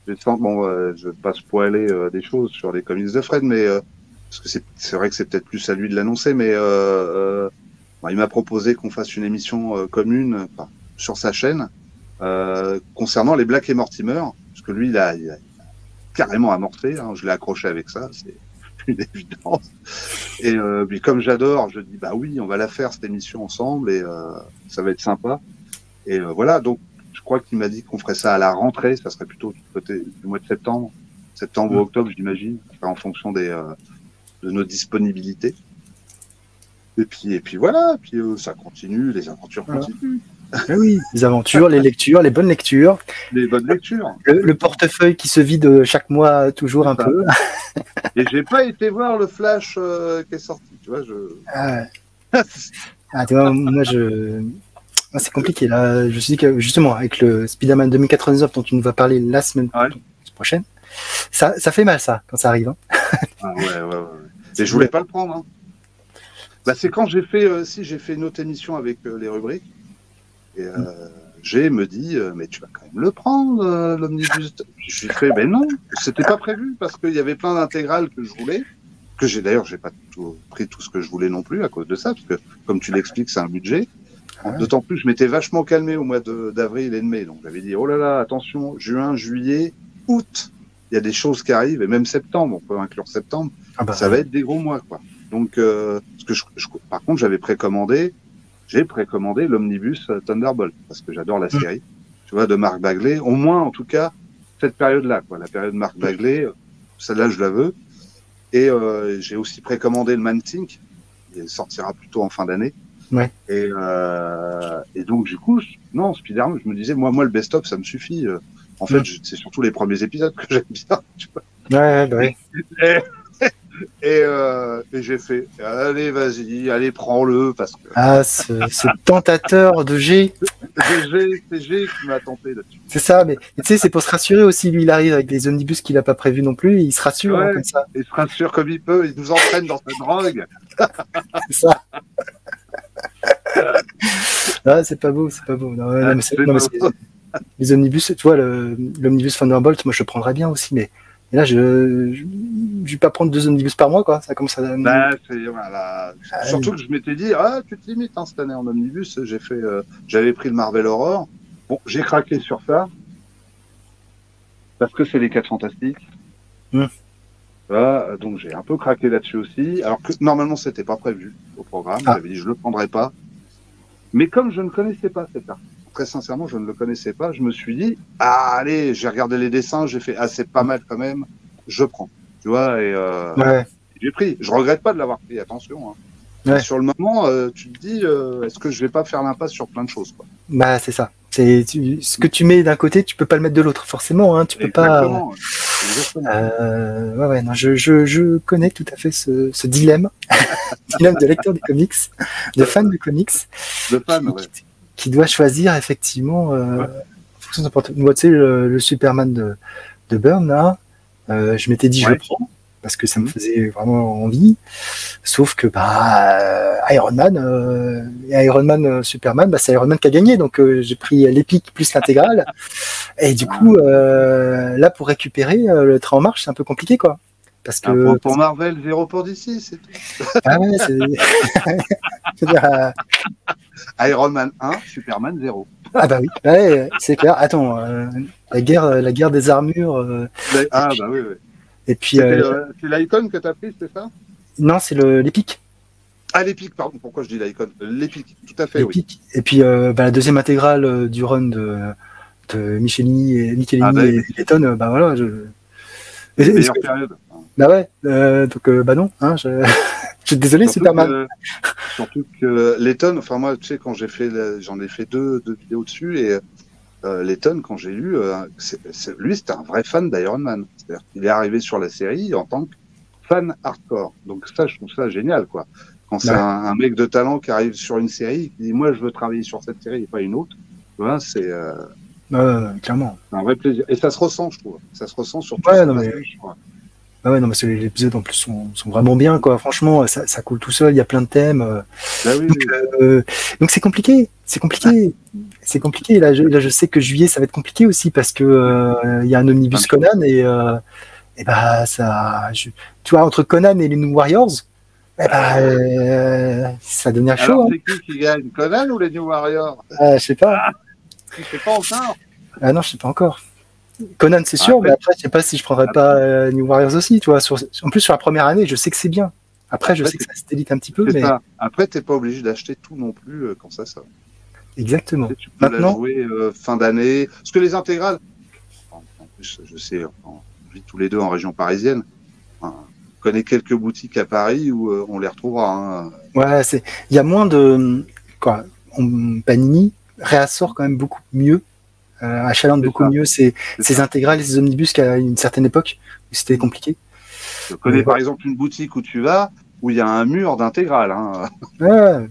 C: Je ne vais pas spoiler des choses sur les comics de Fred, mais parce que c'est vrai que c'est peut-être plus à lui de l'annoncer, mais il m'a proposé qu'on fasse une émission commune sur sa chaîne concernant les Black et Mortimer, parce que lui, il a carrément amorcé. Hein, je l'ai accroché avec ça, c'est une évidence. Et puis comme j'adore, je dis bah oui, on va la faire cette émission ensemble et ça va être sympa. Et voilà, donc je crois qu'il m'a dit qu'on ferait ça à la rentrée, ça serait plutôt du côté du mois de septembre ou octobre, j'imagine, en fonction de nos disponibilités. Et puis voilà, puis ça continue, les aventures continuent.
B: Ah oui, les aventures, les lectures, les bonnes lectures.
C: Les bonnes lectures.
B: Le portefeuille qui se vide chaque mois toujours un peu.
C: Et j'ai pas été voir le Flash qui est sorti, tu vois.
B: Tu vois, moi c'est compliqué là. Je me suis dit que justement avec le Spider-Man 2099 dont tu nous vas parler la semaine prochaine, ça fait mal ça quand ça arrive. Hein.
C: Ouais. Et je voulais pas le prendre. Hein. Bah c'est quand j'ai fait une autre émission avec les rubriques. Et j'ai me dit mais tu vas quand même le prendre l'omnibus. J'ai fait ben non, c'était pas prévu parce qu'il y avait plein d'intégrales que je voulais, que j'ai pas pris tout ce que je voulais non plus à cause de ça parce que comme tu l'expliques c'est un budget. D'autant plus je m'étais vachement calmé au mois d'avril et de mai, donc j'avais dit oh là là attention, juin, juillet, août, il y a des choses qui arrivent et même septembre, on peut inclure septembre, ça va être des gros mois quoi. Donc parce que par contre j'ai précommandé l'omnibus Thunderbolt parce que j'adore la série, tu vois, de Mark Bagley, au moins en tout cas cette période-là, quoi, la période Mark Bagley, celle-là je la veux. Et j'ai aussi précommandé le Man-Thing, il sortira plutôt en fin d'année.
B: Ouais.
C: Et donc du coup, non, Spider-Man, je me disais moi le best-of ça me suffit. En fait, c'est surtout les premiers épisodes que j'aime bien. Tu vois.
B: Ouais.
C: Et j'ai fait, allez, vas-y, allez, prends-le, parce que...
B: ce tentateur de G.
C: C'est G qui m'a tenté là-dessus.
B: C'est ça, mais tu sais, c'est pour se rassurer aussi, lui, il arrive avec des omnibus qu'il n'a pas prévus non plus, et il se rassure comme ça.
C: Il se rassure comme il peut, il nous entraîne dans sa drogue.
B: C'est ça. C'est pas beau. Non, les omnibus, tu vois, l'omnibus Thunderbolt, moi je le prendrais bien aussi, mais là, je vais pas prendre 2 omnibus par mois, quoi. Ça commence à...
C: Voilà. Surtout que je m'étais dit, tu te limites cette année en omnibus. J'avais pris le Marvel Horror. Bon, j'ai craqué sur ça parce que c'est les 4 Fantastiques. Voilà, donc j'ai un peu craqué là-dessus aussi. Alors que normalement, c'était pas prévu au programme. J'avais dit, je le prendrais pas. Mais comme je ne connaissais pas cet artiste, très sincèrement, je ne le connaissais pas. Je me suis dit, allez, j'ai regardé les dessins, j'ai fait, c'est pas mal quand même, je prends. Tu vois, et j'ai pris. Je regrette pas de l'avoir pris, attention. Hein. Ouais. Sur le moment, tu te dis, est-ce que je vais pas faire l'impasse sur plein de choses, quoi.
B: C'est ça. Ce que tu mets d'un côté, tu peux pas le mettre de l'autre, forcément. Hein, tu peux pas. Non, je connais tout à fait ce dilemme, dilemme de lecteur de comics, de fan de comics.
C: De fan,
B: qui doit choisir effectivement en fonction de n'importe quoi. Tu sais, le Superman de Byrne là, je m'étais dit je le prends parce que ça me faisait vraiment envie, sauf que Iron Man Superman, c'est Iron Man qui a gagné, donc j'ai pris l'épique plus l'intégrale et du coup là pour récupérer le train en marche c'est un peu compliqué quoi. Parce que
C: pour Marvel, 0 pour DC, c'est tout. Iron Man 1, Superman 0.
B: Oui, c'est clair. Attends, la guerre des armures.
C: Oui.
B: Et puis
C: c'est l'Icon que t'as pris, c'est ça?
B: Non, c'est l'épique.
C: L'Epic, pardon. Pourquoi je dis l'Icon? L'Epic, tout à fait,
B: l'Epic. Oui. Et puis la deuxième intégrale du run de Michelini et Letton, voilà.
C: Meilleure période.
B: Donc non, hein, je suis désolé, Superman.
C: Surtout que Letton, enfin moi, tu sais, quand j'en ai fait deux vidéos dessus, et Letton, quand j'ai lu, lui, c'était un vrai fan d'Iron Man. C'est-à-dire qu'il est arrivé sur la série en tant que fan hardcore. Donc ça, je trouve ça génial, quoi. Quand c'est un mec de talent qui arrive sur une série, qui dit, moi, je veux travailler sur cette série et pas une autre, voilà, c'est...
B: Clairement.
C: C'est un vrai plaisir. Et ça se ressent, je trouve. Ça se ressent sur tout
B: Ouais,
C: ce
B: non, mais... ouais, non, mais les épisodes en plus sont vraiment bien, quoi. Franchement, ça coule tout seul. Il y a plein de thèmes.
C: Bah oui,
B: Donc c'est compliqué. C'est compliqué. C'est compliqué. Là, je sais que juillet, ça va être compliqué aussi parce que il y a un omnibus Conan et bah tu vois, entre Conan et les New Warriors, ça devient chaud.
C: Alors, c'est qui gagne, Conan ou les New Warriors?
B: Je sais pas.
C: Je sais pas encore.
B: Ah non, je sais pas encore. Conan, c'est sûr, mais après, je sais pas si je prendrais pas New Warriors aussi, tu vois. En plus, sur la première année, je sais que c'est bien. Après, je sais que ça se délite un petit peu, mais...
C: Ça. Après, t'es pas obligé d'acheter tout non plus quand ça sort.
B: Exactement.
C: Tu peux la jouer fin d'année. Parce que les intégrales, en plus, je sais, on vit tous les deux en région parisienne. On connaît quelques boutiques à Paris où on les retrouvera. Hein.
B: Ouais, il y a moins de... Panini réassort quand même beaucoup mieux. Achalainde beaucoup mieux ces intégrales et ces omnibus qu'à une certaine époque où c'était compliqué.
C: Je connais par exemple une boutique où tu vas où il y a un mur d'intégrales. Hein.
B: Ouais.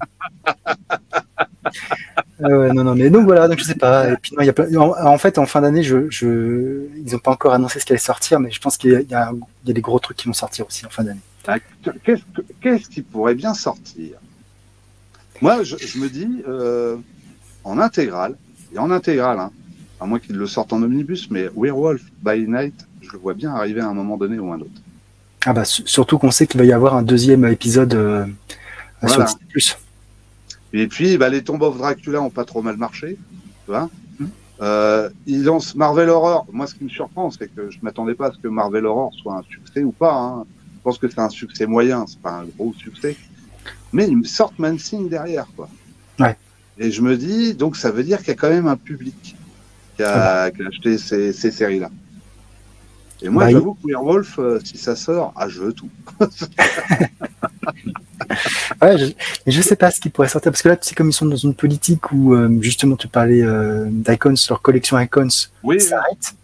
B: Non, mais donc voilà, donc je sais pas. Et puis non, il y a en fait, en fin d'année, ils n'ont pas encore annoncé ce qui allait sortir, mais je pense qu'il y a des gros trucs qui vont sortir aussi en fin d'année.
C: Qu'est-ce qui pourrait bien sortir? Moi, je me dis en intégrale, hein, à moins qu'ils le sortent en omnibus, mais Werewolf by Night, je le vois bien arriver à un moment donné ou un autre.
B: Ah bah surtout qu'on sait qu'il va y avoir un deuxième épisode sur Disney+.
C: Et puis les Tomb of Dracula ont pas trop mal marché, tu vois. Ils lancent Marvel Horror. Moi, ce qui me surprend, c'est que je m'attendais pas à ce que Marvel Horror soit un succès ou pas. Hein. Je pense que c'est un succès moyen, c'est pas un gros succès. Mais ils me sortent Man Thing derrière, quoi.
B: Ouais.
C: Et je me dis, donc ça veut dire qu'il y a quand même un public qui a acheté ces séries-là. Et moi, j'avoue que Werewolf, si ça sort, je veux tout.
B: Ouais, je sais pas ce qui pourrait sortir, parce que là, tu sais, comme ils sont dans une politique où, justement, tu parlais d'Icons, leur collection Icons s'arrête,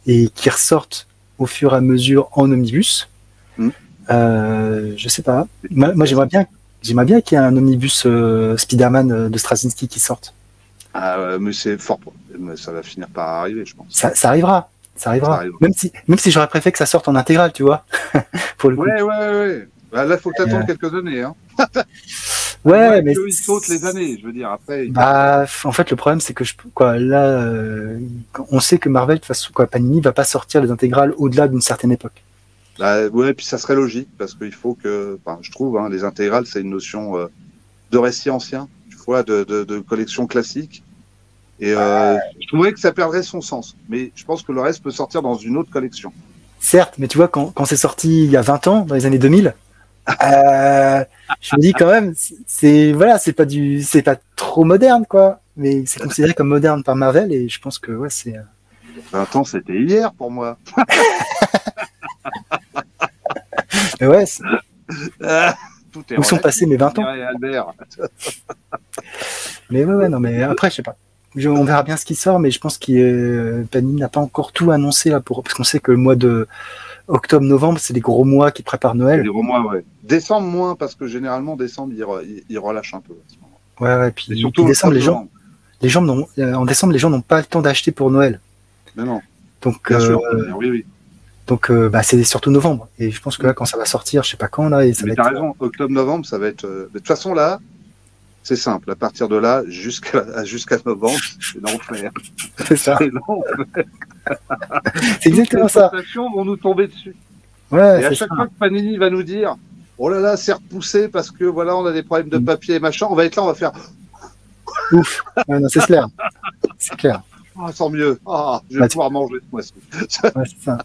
B: et qui ressortent au fur et à mesure en omnibus. Je sais pas. Moi j'aimerais bien qu'il y ait un omnibus Spider-Man de Straczynski qui sorte.
C: Mais c'est fort. Ça va finir par arriver, je pense.
B: Ça arrivera. Même si j'aurais préféré que ça sorte en intégrale, tu vois. Pour le coup.
C: Ouais. Là, il faut que tu attendes quelques années. Hein.
B: Ouais, mais
C: ils sautent les années, je veux dire. Après.
B: En fait, le problème, c'est que on sait que Marvel, de toute façon, Panini va pas sortir les intégrales au-delà d'une certaine époque.
C: Ouais, puis ça serait logique parce qu'il faut que, je trouve, les intégrales, c'est une notion de récit ancien, tu vois, de collection classique. Et je trouverais que ça perdrait son sens. Mais je pense que le reste peut sortir dans une autre collection.
B: Certes, mais tu vois, quand c'est sorti il y a 20 ans, dans les années 2000, je me dis quand même, c'est pas trop moderne, quoi. Mais c'est considéré comme moderne par Marvel et je pense que, c'est...
C: 20 ans, c'était hier pour moi.
B: Mais ouais,
C: tout est
B: où sont passés mes 20 ans?
C: Albert.
B: Mais non, mais après, je sais pas. On verra bien ce qui sort, mais je pense que Panini n'a pas encore tout annoncé là parce qu'on sait que le mois de octobre-novembre, c'est les gros mois qui préparent Noël.
C: Les gros mois, ouais. Décembre moins, parce que généralement décembre il relâche un peu à ce moment.
B: Ouais, puis surtout décembre, en décembre, les gens n'ont pas le temps d'acheter pour Noël.
C: Mais non.
B: Donc,
C: bien sûr, oui.
B: Donc, c'est surtout novembre. Et je pense que là, quand ça va sortir, je sais pas quand, là. Et ça
C: mais t'as raison, octobre-novembre, ça va être. De toute façon, là, c'est simple. À partir de là, jusqu'à novembre, c'est l'enfer.
B: C'est ça.
C: C'est l'enfer.
B: C'est exactement ça.
C: Les importations vont nous tomber dessus.
B: Ouais,
C: et à chaque fois que Panini va nous dire, oh là là, c'est repoussé parce que voilà, on a des problèmes de papier et machin, on va être là, on va faire.
B: Ouf. Ouais, non, c'est clair. C'est clair.
C: Sans mieux. Je vais pouvoir manger ce mois-ci.
B: Ouais, c'est ça.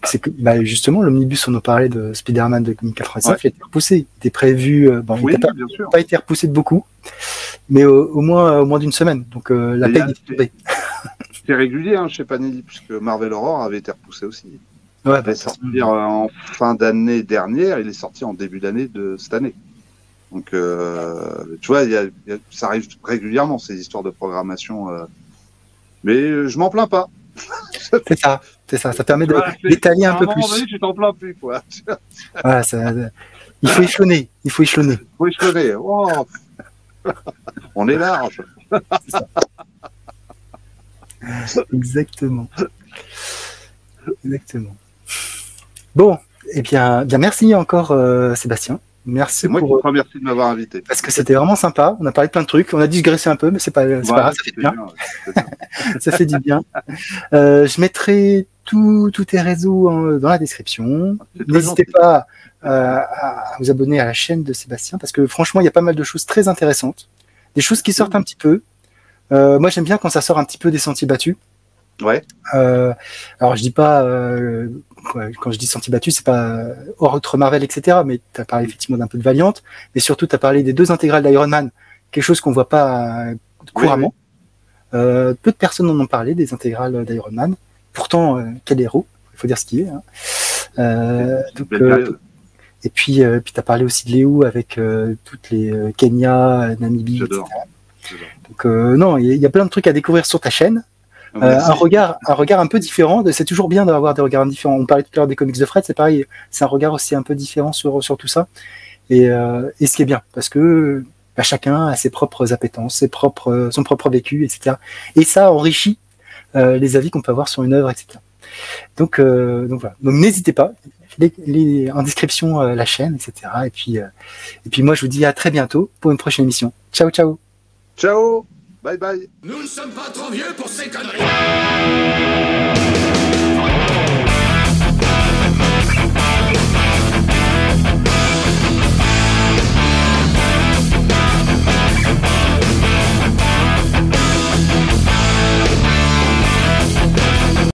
B: C'est que, justement, l'omnibus, on nous parlait de Spider-Man de 2089, il a été repoussé. Il était prévu. Il n'a pas été repoussé de beaucoup, mais au moins d'une semaine. Donc la paye est tombée.
C: C'est régulier chez Panini, puisque Marvel Horror avait été repoussé aussi.
B: Ouais,
C: il va sortir en fin d'année dernière, il est sorti en début d'année de cette année. Donc, tu vois, ça arrive régulièrement, ces histoires de programmation. Mais je m'en plains pas.
B: C'est ça. Ça permet d'étaler un peu plus.
C: Donné, tu t'en plains plus, quoi.
B: Voilà, il faut échelonner.
C: Oh. On est large.
B: Exactement. Exactement. Bon, eh bien merci encore, Sébastien. Merci.
C: C'est moi qui te remercie de m'avoir invité.
B: Parce que c'était vraiment sympa. On a parlé de plein de trucs. On a digressé un peu, mais c'est pas grave, ça fait du bien. Ça fait du bien. Je mettrai tous tes réseaux dans la description. N'hésitez pas à vous abonner à la chaîne de Sébastien, parce que franchement, il y a pas mal de choses très intéressantes. Des choses qui sortent un petit peu. Moi, j'aime bien quand ça sort un petit peu des sentiers battus.
C: Ouais.
B: Alors, je dis pas, quand je dis sentiers battus, c'est pas autre Marvel, etc. Mais tu as parlé effectivement d'un peu de Valiant, mais surtout, tu as parlé des 2 intégrales d'Iron Man, quelque chose qu'on voit pas couramment. Oui. Peu de personnes en ont parlé, des intégrales d'Iron Man. Pourtant, quel héros, il faut dire ce qu'il est. Et puis tu as parlé aussi de Léo avec toutes les Kenya, Namibie, etc. Donc non, il y a plein de trucs à découvrir sur ta chaîne. Un regard un peu différent. C'est toujours bien d'avoir des regards différents. On parlait tout à l'heure des comics de Fred, c'est pareil. C'est un regard aussi un peu différent sur tout ça. Et ce qui est bien, parce que chacun a ses propres appétences, son propre vécu, etc. Et ça enrichit les avis qu'on peut avoir sur une œuvre, etc. Donc voilà. Donc n'hésitez pas. En description la chaîne, etc. Et puis moi je vous dis à très bientôt pour une prochaine émission. Ciao, ciao.
C: Ciao. Bye bye.
A: Nous ne sommes pas trop vieux pour ces conneries.